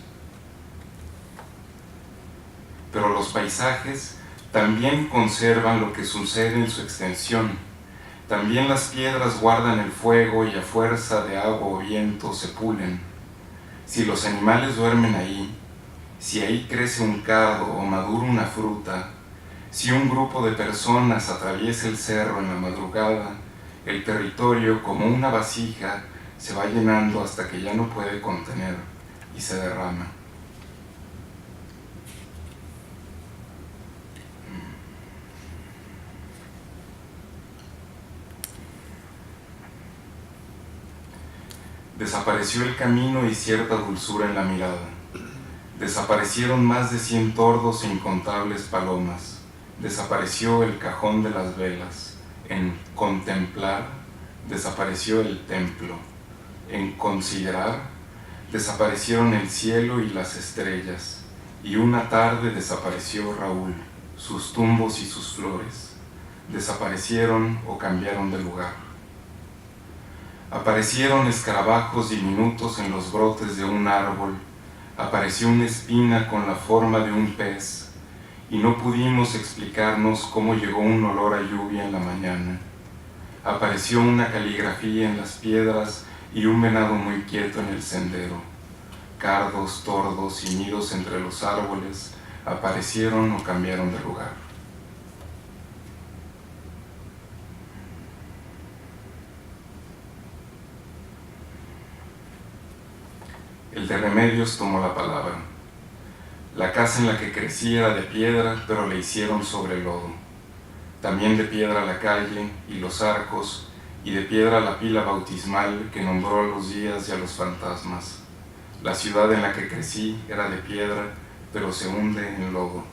B: Pero los paisajes también conservan lo que sucede en su extensión. También las piedras guardan el fuego y a fuerza de agua o viento se pulen. Si los animales duermen ahí, si ahí crece un cardo o madura una fruta, si un grupo de personas atraviesa el cerro en la madrugada, el territorio como una vasija se va llenando hasta que ya no puede contener y se derrama. Desapareció el camino y cierta dulzura en la mirada. Desaparecieron más de 100 tordos e incontables palomas. Desapareció el cajón de las velas. En contemplar, desapareció el templo. En considerar, desaparecieron el cielo y las estrellas. Y una tarde desapareció Raúl, sus tumbos y sus flores. Desaparecieron o cambiaron de lugar. Aparecieron escarabajos diminutos en los brotes de un árbol, apareció una espina con la forma de un pez, y no pudimos explicarnos cómo llegó un olor a lluvia en la mañana. Apareció una caligrafía en las piedras y un venado muy quieto en el sendero. Cardos, tordos y nidos entre los árboles aparecieron o cambiaron de lugar. El de Remedios tomó la palabra. La casa en la que crecí era de piedra, pero le hicieron sobre lodo. También de piedra la calle y los arcos, y de piedra la pila bautismal que nombró a los días y a los fantasmas. La ciudad en la que crecí era de piedra, pero se hunde en lodo.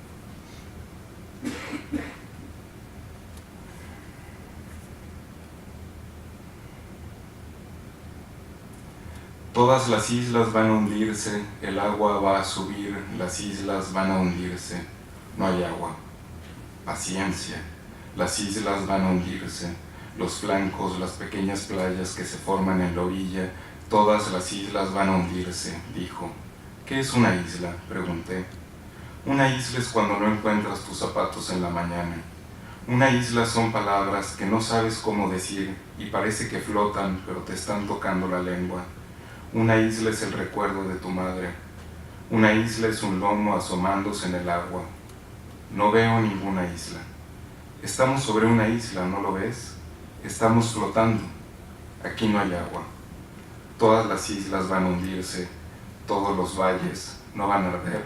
B: Todas las islas van a hundirse, el agua va a subir, las islas van a hundirse, no hay agua. Paciencia, las islas van a hundirse, los flancos, las pequeñas playas que se forman en la orilla, todas las islas van a hundirse, dijo. ¿Qué es una isla?, pregunté. Una isla es cuando no encuentras tus zapatos en la mañana. Una isla son palabras que no sabes cómo decir y parece que flotan, pero te están tocando la lengua. Una isla es el recuerdo de tu madre. Una isla es un lomo asomándose en el agua. No veo ninguna isla. Estamos sobre una isla, ¿no lo ves? Estamos flotando. Aquí no hay agua. Todas las islas van a hundirse. Todos los valles no van a arder.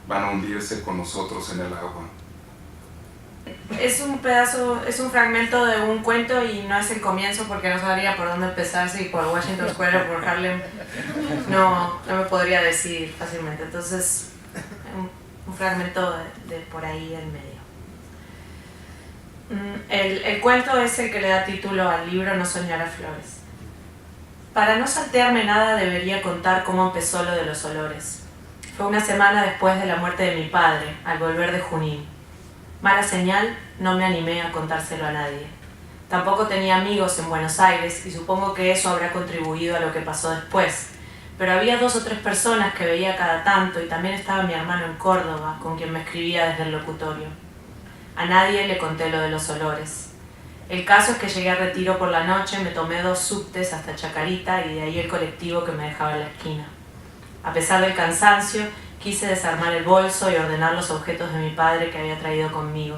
B: Van a hundirse con nosotros en el agua.
D: Es un pedazo, es un fragmento de un cuento y no es el comienzo porque no sabría por dónde empezar, si por Washington Square o por Harlem. No me podría decidir fácilmente. Entonces, un fragmento de por ahí del medio. El cuento es el que le da título al libro No soñar a flores. Para no saltearme nada debería contar cómo empezó lo de los olores. Fue una semana después de la muerte de mi padre, al volver de Junín. Mala señal, no me animé a contárselo a nadie. Tampoco tenía amigos en Buenos Aires y supongo que eso habrá contribuido a lo que pasó después. Pero había 2 o 3 personas que veía cada tanto y también estaba mi hermano en Córdoba, con quien me escribía desde el locutorio. A nadie le conté lo de los olores. El caso es que llegué a Retiro por la noche, me tomé 2 subtes hasta Chacarita y de ahí el colectivo que me dejaba en la esquina. A pesar del cansancio, quise desarmar el bolso y ordenar los objetos de mi padre que había traído conmigo.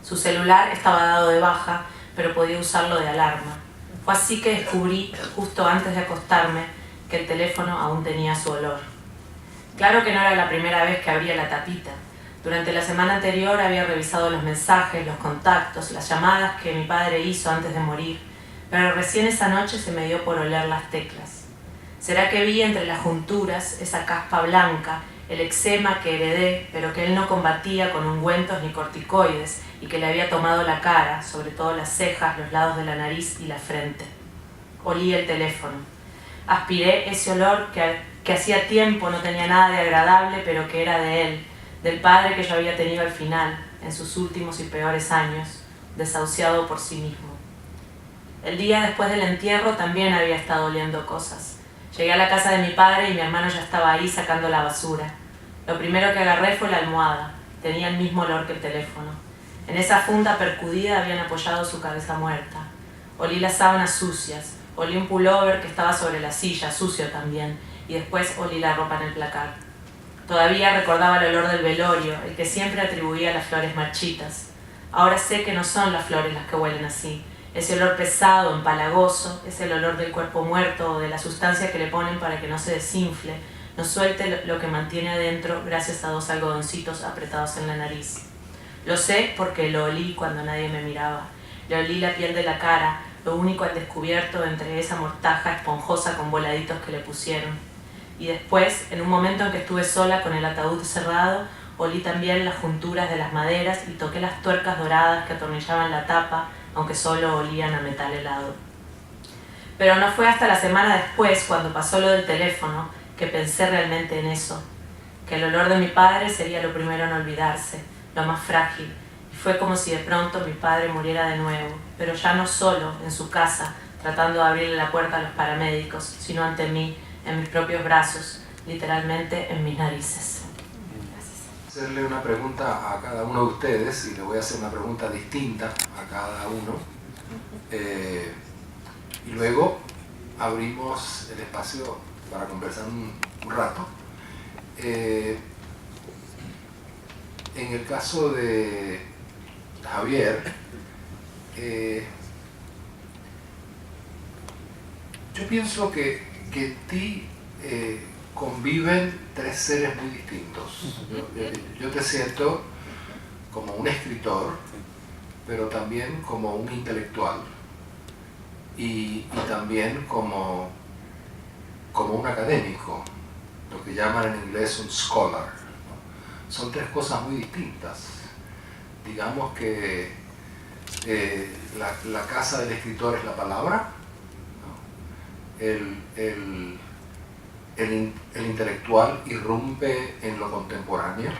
D: Su celular estaba dado de baja, pero podía usarlo de alarma. Fue así que descubrí, justo antes de acostarme, que el teléfono aún tenía su olor. Claro que no era la primera vez que abría la tapita. Durante la semana anterior había revisado los mensajes, los contactos, las llamadas que mi padre hizo antes de morir, pero recién esa noche se me dio por oler las teclas. ¿Será que vi entre las junturas esa caspa blanca, el eczema que heredé, pero que él no combatía con ungüentos ni corticoides y que le había tomado la cara, sobre todo las cejas, los lados de la nariz y la frente? Olí el teléfono. Aspiré ese olor que hacía tiempo no tenía nada de agradable, pero que era de él, del padre que yo había tenido al final, en sus últimos y peores años, desahuciado por sí mismo. El día después del entierro también había estado oliendo cosas. Llegué a la casa de mi padre y mi hermano ya estaba ahí sacando la basura. Lo primero que agarré fue la almohada. Tenía el mismo olor que el teléfono. En esa funda percudida habían apoyado su cabeza muerta. Olí las sábanas sucias. Olí un pullover que estaba sobre la silla, sucio también. Y después olí la ropa en el placar. Todavía recordaba el olor del velorio, el que siempre atribuía a las flores marchitas. Ahora sé que no son las flores las que huelen así. Ese olor pesado, empalagoso, es el olor del cuerpo muerto o de la sustancia que le ponen para que no se desinfle, no suelte lo que mantiene adentro gracias a 2 algodoncitos apretados en la nariz. Lo sé porque lo olí cuando nadie me miraba. Le olí la piel de la cara, lo único al descubierto entre esa mortaja esponjosa con voladitos que le pusieron. Y después, en un momento en que estuve sola con el ataúd cerrado, olí también las junturas de las maderas y toqué las tuercas doradas que atornillaban la tapa, aunque solo olían a metal helado. Pero no fue hasta la semana después, cuando pasó lo del teléfono, que pensé realmente en eso, que el olor de mi padre sería lo primero en olvidarse, lo más frágil, y fue como si de pronto mi padre muriera de nuevo, pero ya no solo en su casa, tratando de abrirle la puerta a los paramédicos, sino ante mí, en mis propios brazos, literalmente en mis narices.
G: Hacerle una pregunta a cada uno de ustedes y le voy a hacer una pregunta distinta a cada uno y luego abrimos el espacio para conversar un rato. En el caso de Javier, yo pienso que en ti conviven 3 seres muy distintos. Yo te siento como un escritor, pero también como un intelectual y también como un académico, lo que llaman en inglés un scholar, ¿no? Son 3 cosas muy distintas. Digamos que la casa del escritor es la palabra, ¿no? El intelectual irrumpe en lo contemporáneo, ¿no?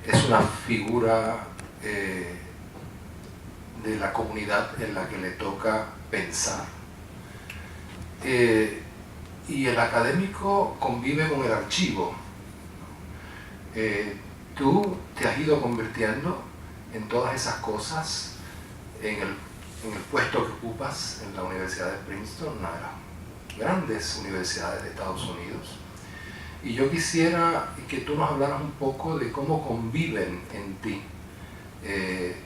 G: Es una figura de la comunidad en la que le toca pensar. Y el académico convive con el archivo. Tú te has ido convirtiendo en todas esas cosas en el puesto que ocupas en la Universidad de Princeton, una de las grandes universidades de Estados Unidos. Y yo quisiera que tú nos hablaras un poco de cómo conviven en ti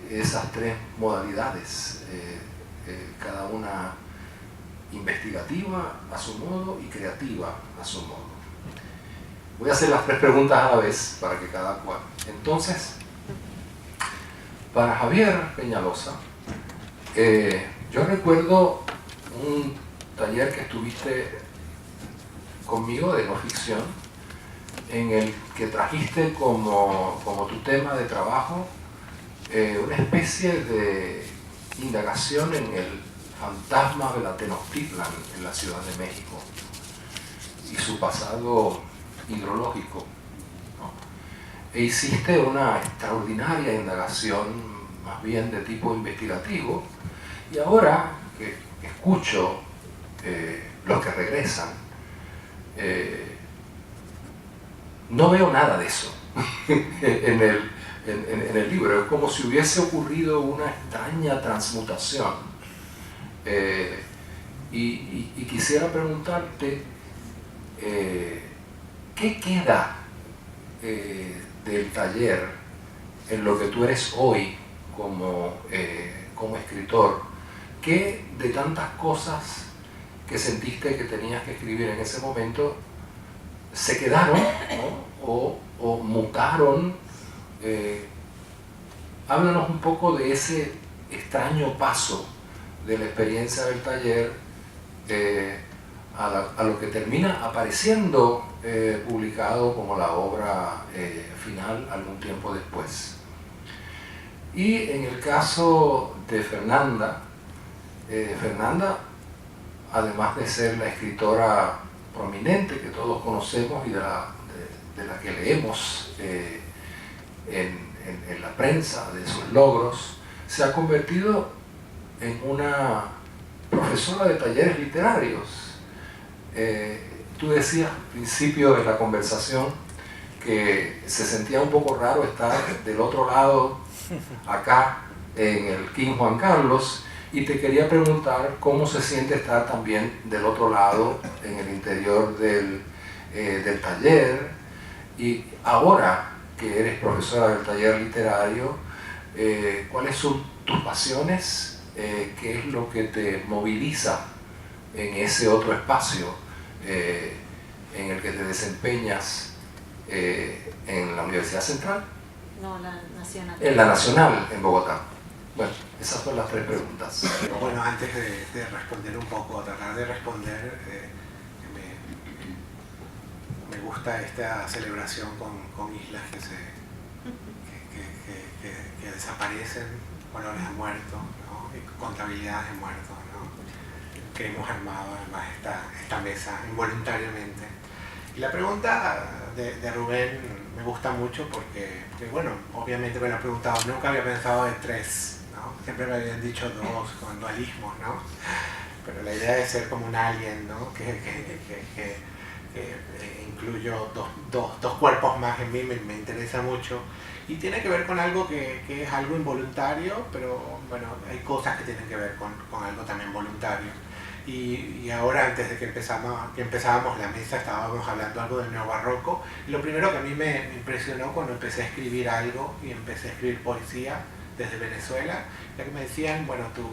G: esas 3 modalidades, cada una investigativa a su modo y creativa a su modo. Voy a hacer las 3 preguntas a la vez para que cada cual. Entonces, para Javier Peñalosa, yo recuerdo un taller que estuviste conmigo de no ficción, en el que trajiste como tu tema de trabajo una especie de indagación en el fantasma de la Tenochtitlan en la Ciudad de México y su pasado hidrológico, ¿no? E hiciste una extraordinaria indagación, más bien de tipo investigativo, y ahora que escucho los que regresan, no veo nada de eso en el libro. Es como si hubiese ocurrido una extraña transmutación Y quisiera preguntarte, ¿qué queda del taller en lo que tú eres hoy como escritor? ¿Qué de tantas cosas que sentiste que tenías que escribir en ese momento se quedaron, ¿no? o mutaron? Háblanos un poco de ese extraño paso de la experiencia del taller a lo que termina apareciendo publicado como la obra final algún tiempo después. Y en el caso de Fernanda, Fernanda, además de ser la escritora prominente que todos conocemos y de la que leemos en la prensa de sus logros, se ha convertido en una profesora de talleres literarios. Tú decías al principio de la conversación que se sentía un poco raro estar del otro lado, acá en el King Juan Carlos, y te quería preguntar cómo se siente estar también del otro lado, en el interior del taller, y ahora que eres profesora del taller literario, ¿cuáles son tus pasiones? ¿Qué es lo que te moviliza en ese otro espacio en el que te desempeñas en la Universidad Central?
D: No, la Nacional.
G: En la Nacional, en Bogotá. Bueno, esas son las tres preguntas.
F: Bueno, antes de responder un poco, tratar de responder, me gusta esta celebración con islas que desaparecen, colores de muerto, ¿no? Y contabilidades de muertos, ¿no? Que hemos armado además esta mesa involuntariamente. Y la pregunta de Rubén me gusta mucho porque, bueno, obviamente me lo he preguntado, nunca había pensado de tres, ¿no? Siempre me habían dicho dos, con dualismos, ¿no? Pero la idea de ser como un alien, ¿no? Que incluyo dos cuerpos más en mí, me interesa mucho. Y tiene que ver con algo que es algo involuntario, pero bueno, hay cosas que tienen que ver con algo también voluntario. Y ahora, antes de que empezábamos la mesa, estábamos hablando algo del neobarroco. Y lo primero que a mí me impresionó cuando empecé a escribir algo, y empecé a escribir poesía desde Venezuela, ya que me decían, bueno, tu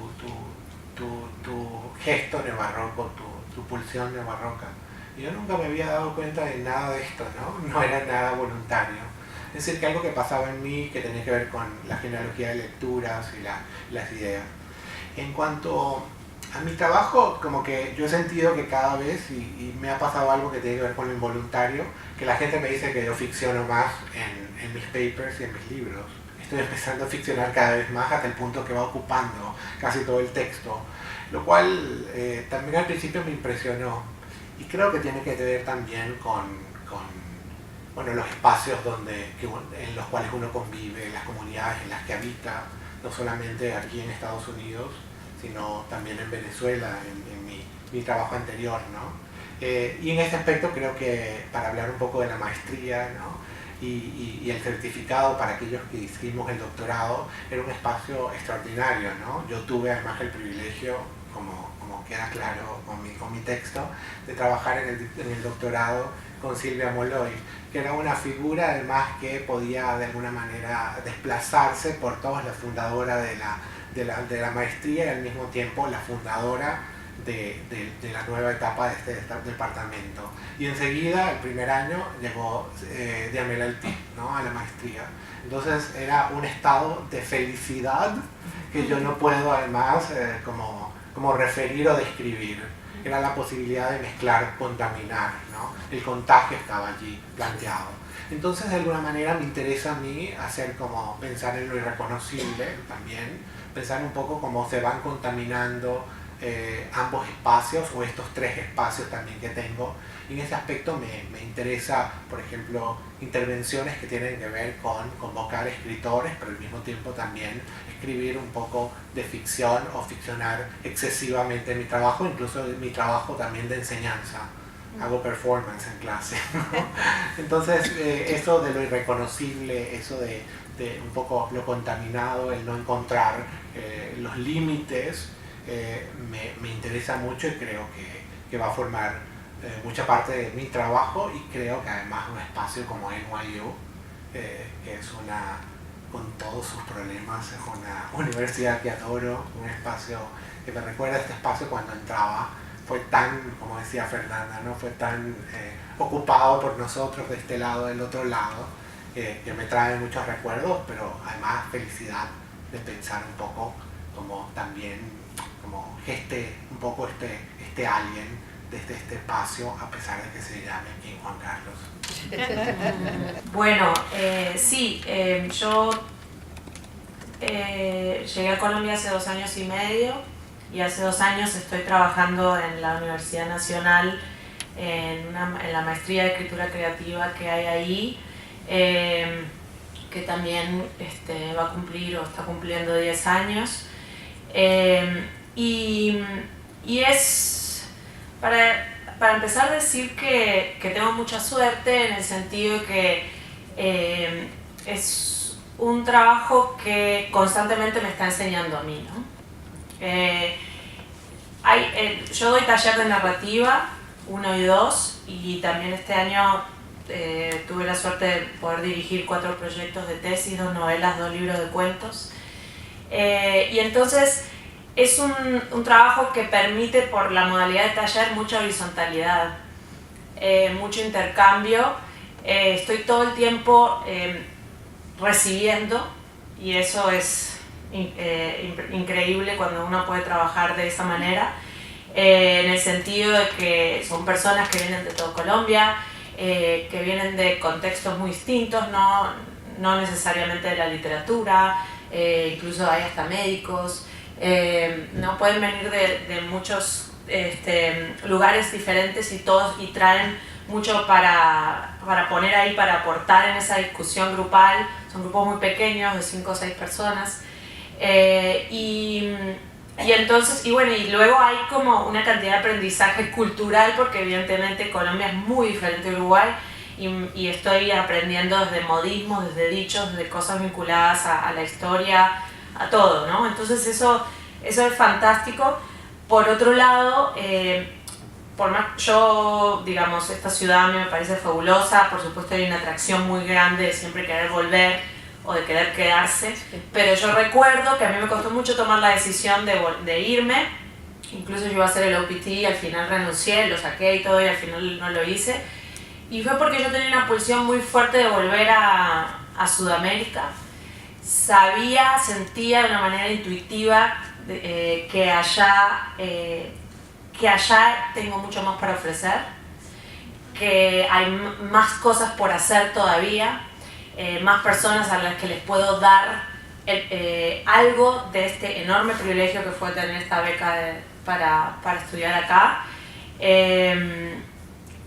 F: gesto neobarroco, tu pulsión neobarroca. Y yo nunca me había dado cuenta de nada de esto, ¿no? No era nada voluntario. Es decir, que algo que pasaba en mí, que tenía que ver con la genealogía de lecturas y las ideas. En cuanto a mi trabajo, como que yo he sentido que cada vez, y me ha pasado algo que tiene que ver con lo involuntario, que la gente me dice que yo ficciono más en mis papers y en mis libros. Estoy empezando a ficcionar cada vez más hasta el punto que va ocupando casi todo el texto, lo cual también al principio me impresionó. Y creo que tiene que ver también con bueno, los espacios en los cuales uno convive, las comunidades en las que habita, no solamente aquí en Estados Unidos, sino también en Venezuela, en mi trabajo anterior, ¿no? Y en ese aspecto creo que, para hablar un poco de la maestría, ¿no? y el certificado para aquellos que hicimos el doctorado, era un espacio extraordinario, ¿no? Yo tuve además el privilegio, como queda claro con mi texto, de trabajar en el doctorado con Silvia Molloy, que era una figura además que podía de alguna manera desplazarse por todos, la fundadora de la maestría y al mismo tiempo la fundadora de la nueva etapa de este departamento. Y enseguida, el primer año, llegó Diamela Eltip, ¿no? A la maestría. Entonces era un estado de felicidad que yo no puedo además como referir o describir. Era la posibilidad de mezclar, contaminar, ¿no? El contagio estaba allí planteado. Entonces, de alguna manera me interesa a mí pensar en lo irreconocible también, pensar un poco cómo se van contaminando ambos espacios, o estos tres espacios también que tengo. Y en ese aspecto me interesa, por ejemplo, intervenciones que tienen que ver con convocar escritores, pero al mismo tiempo también escribir un poco de ficción o ficcionar excesivamente mi trabajo, incluso mi trabajo también de enseñanza. Hago performance en clase, ¿no? Entonces, eso de lo irreconocible, eso de un poco lo contaminado, el no encontrar los límites, me interesa mucho y creo que va a formar mucha parte de mi trabajo, y creo que además un espacio como NYU, que es con todos sus problemas, es una universidad que adoro, un espacio que me recuerda a este espacio cuando entraba. Fue tan, como decía Fernanda, ¿no? Fue tan ocupado por nosotros de este lado, del otro lado, que me trae muchos recuerdos, pero además felicidad de pensar un poco como también como geste un poco este alguien desde este espacio, a pesar de que se llame King Juan Carlos.
D: Bueno, sí, yo llegué a Colombia hace 2 años y medio, y hace 2 años estoy trabajando en la Universidad Nacional en la maestría de escritura creativa que hay ahí, que también va a cumplir o está cumpliendo 10 años. Y es para empezar a decir que tengo mucha suerte, en el sentido de que es un trabajo que constantemente me está enseñando a mí, ¿no? Yo doy taller de narrativa 1 y 2, y también este año tuve la suerte de poder dirigir 4 proyectos de tesis, 2 novelas, 2 libros de cuentos. Y entonces es un trabajo que permite, por la modalidad de taller, mucha horizontalidad, mucho intercambio. Estoy todo el tiempo recibiendo, y eso es increíble cuando uno puede trabajar de esa manera, en el sentido de que son personas que vienen de toda Colombia, que vienen de contextos muy distintos, no necesariamente de la literatura, incluso hay hasta médicos, no pueden venir de muchos lugares diferentes, y traen mucho para poner ahí, para aportar en esa discusión grupal. Son grupos muy pequeños, de 5 o 6 personas, y entonces, y luego hay como una cantidad de aprendizaje cultural, porque evidentemente Colombia es muy diferente a Uruguay, y estoy aprendiendo desde modismos, desde dichos, desde cosas vinculadas a la historia, a todo, ¿no? Entonces eso es fantástico. Por otro lado, yo, digamos, esta ciudad a mí me parece fabulosa. Por supuesto hay una atracción muy grande de siempre querer volver o de querer quedarse, pero yo recuerdo que a mí me costó mucho tomar la decisión de irme. Incluso yo iba a hacer el OPT y al final renuncié, lo saqué y todo, y al final no lo hice, y fue porque yo tenía una pulsión muy fuerte de volver a Sudamérica. Sentía de una manera intuitiva que allá tengo mucho más para ofrecer, que hay más cosas por hacer todavía, más personas a las que les puedo dar algo de este enorme privilegio que fue tener esta beca para estudiar acá,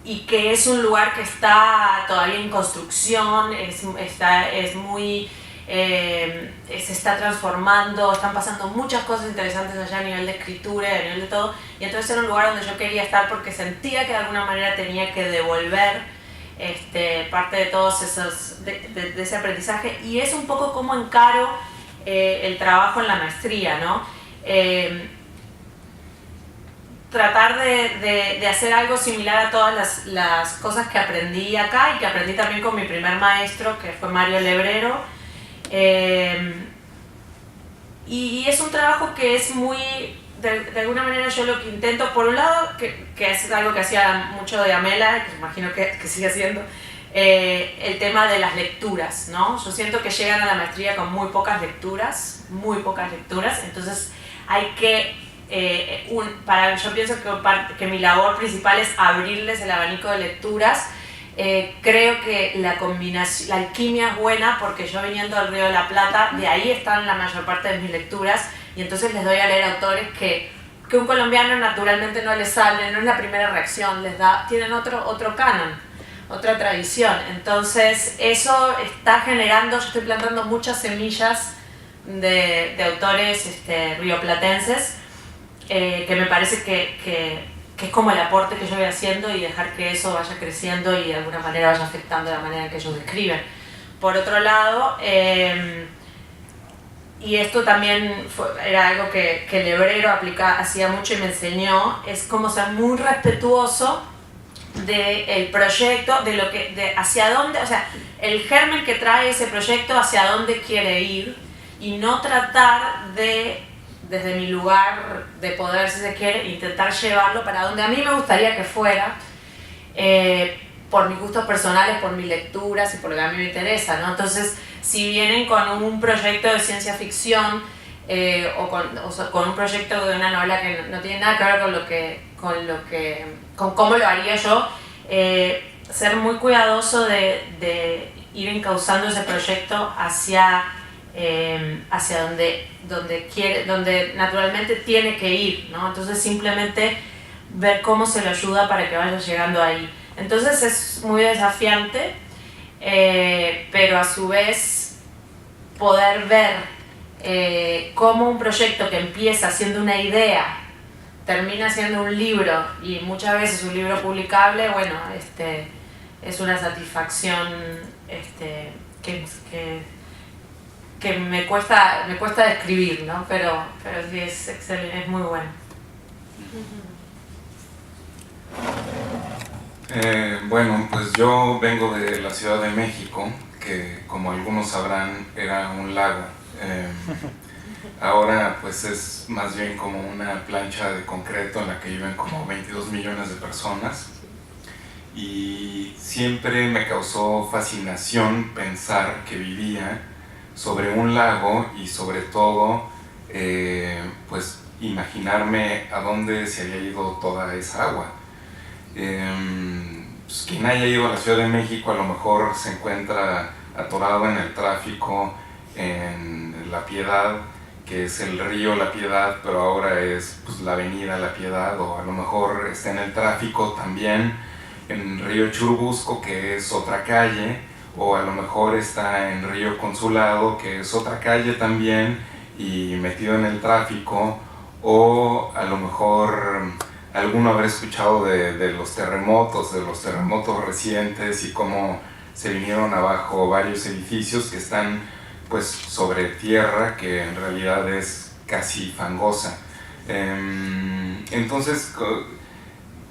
D: y que es un lugar que está todavía en construcción, se está transformando, están pasando muchas cosas interesantes allá a nivel de escritura, a nivel de todo, y entonces era un lugar donde yo quería estar, porque sentía que de alguna manera tenía que devolver parte de todos esos, de ese aprendizaje, y es un poco como encaro el trabajo en la maestría, ¿no? Tratar de hacer algo similar a todas las cosas que aprendí acá, y que aprendí también con mi primer maestro, que fue Mario Lebrero. Y es un trabajo que es muy, de alguna manera yo lo que intento, por un lado, que es algo que hacía mucho de Amela, que imagino que sigue haciendo, el tema de las lecturas, ¿no? Yo siento que llegan a la maestría con muy pocas lecturas, entonces hay que, yo pienso que mi labor principal es abrirles el abanico de lecturas. Creo que la alquimia es buena, porque yo, viniendo del Río de la Plata, de ahí están la mayor parte de mis lecturas, y entonces les doy a leer autores que un colombiano naturalmente no les sale, no es la primera reacción, tienen otro canon, otra tradición. Entonces eso está generando, yo estoy plantando muchas semillas de autores rioplatenses, que me parece que es como el aporte que yo voy haciendo, y dejar que eso vaya creciendo y de alguna manera vaya afectando la manera en que ellos escriben. Por otro lado, y esto también era algo que Lebrero hacía mucho y me enseñó, es como ser muy respetuoso del proyecto, de hacia dónde, o sea, el germen que trae ese proyecto, hacia dónde quiere ir, y no tratar de, desde mi lugar de poder, si se quiere, intentar llevarlo para donde a mí me gustaría que fuera, por mis gustos personales, por mis lecturas y por lo que a mí me interesa, ¿no? Entonces, si vienen con un proyecto de ciencia ficción o con un proyecto de una novela que no tiene nada que ver con cómo lo haría yo, ser muy cuidadoso de ir encauzando ese proyecto hacia donde naturalmente tiene que ir, ¿no? Entonces simplemente ver cómo se lo ayuda para que vaya llegando ahí. Entonces es muy desafiante, pero a su vez poder ver cómo un proyecto que empieza siendo una idea termina siendo un libro, y muchas veces un libro publicable, bueno, es una satisfacción que me cuesta describir, ¿no? Pero sí es excelente, es muy bueno.
B: Bueno, pues yo vengo de la Ciudad de México, que como algunos sabrán era un lago. Ahora pues es más bien como una plancha de concreto en la que viven como 22 millones de personas, y siempre me causó fascinación pensar que vivía sobre un lago, y sobre todo pues imaginarme a dónde se había ido toda esa agua. Pues quien haya ido a la Ciudad de México a lo mejor se encuentra atorado en el tráfico en La Piedad, que es el río La Piedad, pero ahora es pues la avenida La Piedad, o a lo mejor está en el tráfico también en Río Churubusco, que es otra calle, o a lo mejor está en Río Consulado, que es otra calle también, y metido en el tráfico, o a lo mejor alguno habrá escuchado de los terremotos recientes y cómo se vinieron abajo varios edificios que están pues sobre tierra que en realidad es casi fangosa. Entonces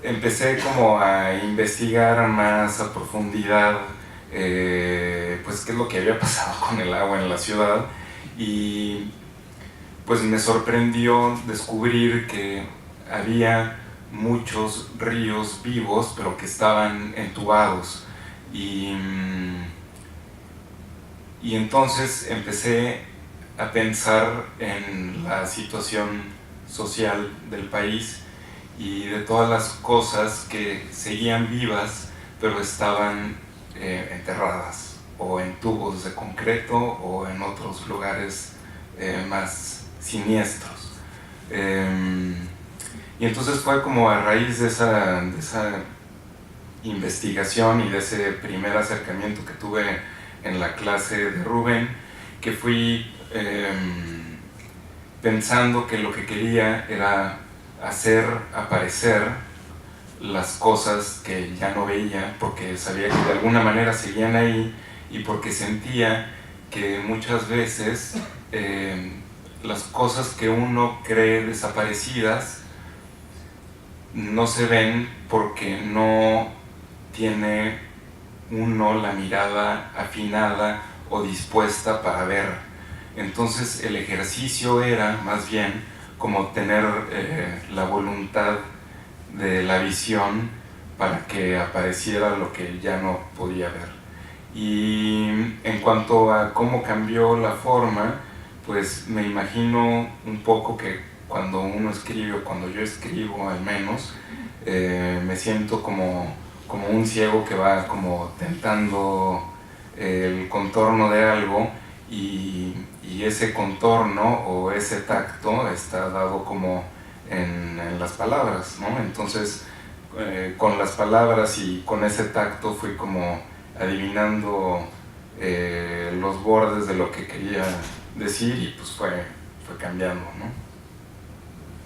B: empecé como a investigar más a profundidad pues qué es lo que había pasado con el agua en la ciudad, y pues me sorprendió descubrir que había muchos ríos vivos pero que estaban entubados, y entonces empecé a pensar en la situación social del país y de todas las cosas que seguían vivas pero estaban enterradas o en tubos de concreto o en otros lugares más siniestros. Y entonces fue como a raíz de esa investigación y de ese primer acercamiento que tuve en la clase de Rubén, que fui pensando que lo que quería era hacer aparecer las cosas que ya no veía, porque sabía que de alguna manera seguían ahí, y porque sentía que muchas veces las cosas que uno cree desaparecidas no se ven porque no tiene uno la mirada afinada o dispuesta para ver. Entonces el ejercicio era más bien como tener la voluntad de la visión para que apareciera lo que ya no podía ver. Y en cuanto a cómo cambió la forma, pues me imagino un poco que cuando uno escribe, o cuando yo escribo al menos, me siento como un ciego que va como tentando el contorno de algo, y ese contorno o ese tacto está dado como en las palabras, ¿no? Entonces con las palabras y con ese tacto fui como adivinando los bordes de lo que quería decir, y pues fue cambiando, ¿no?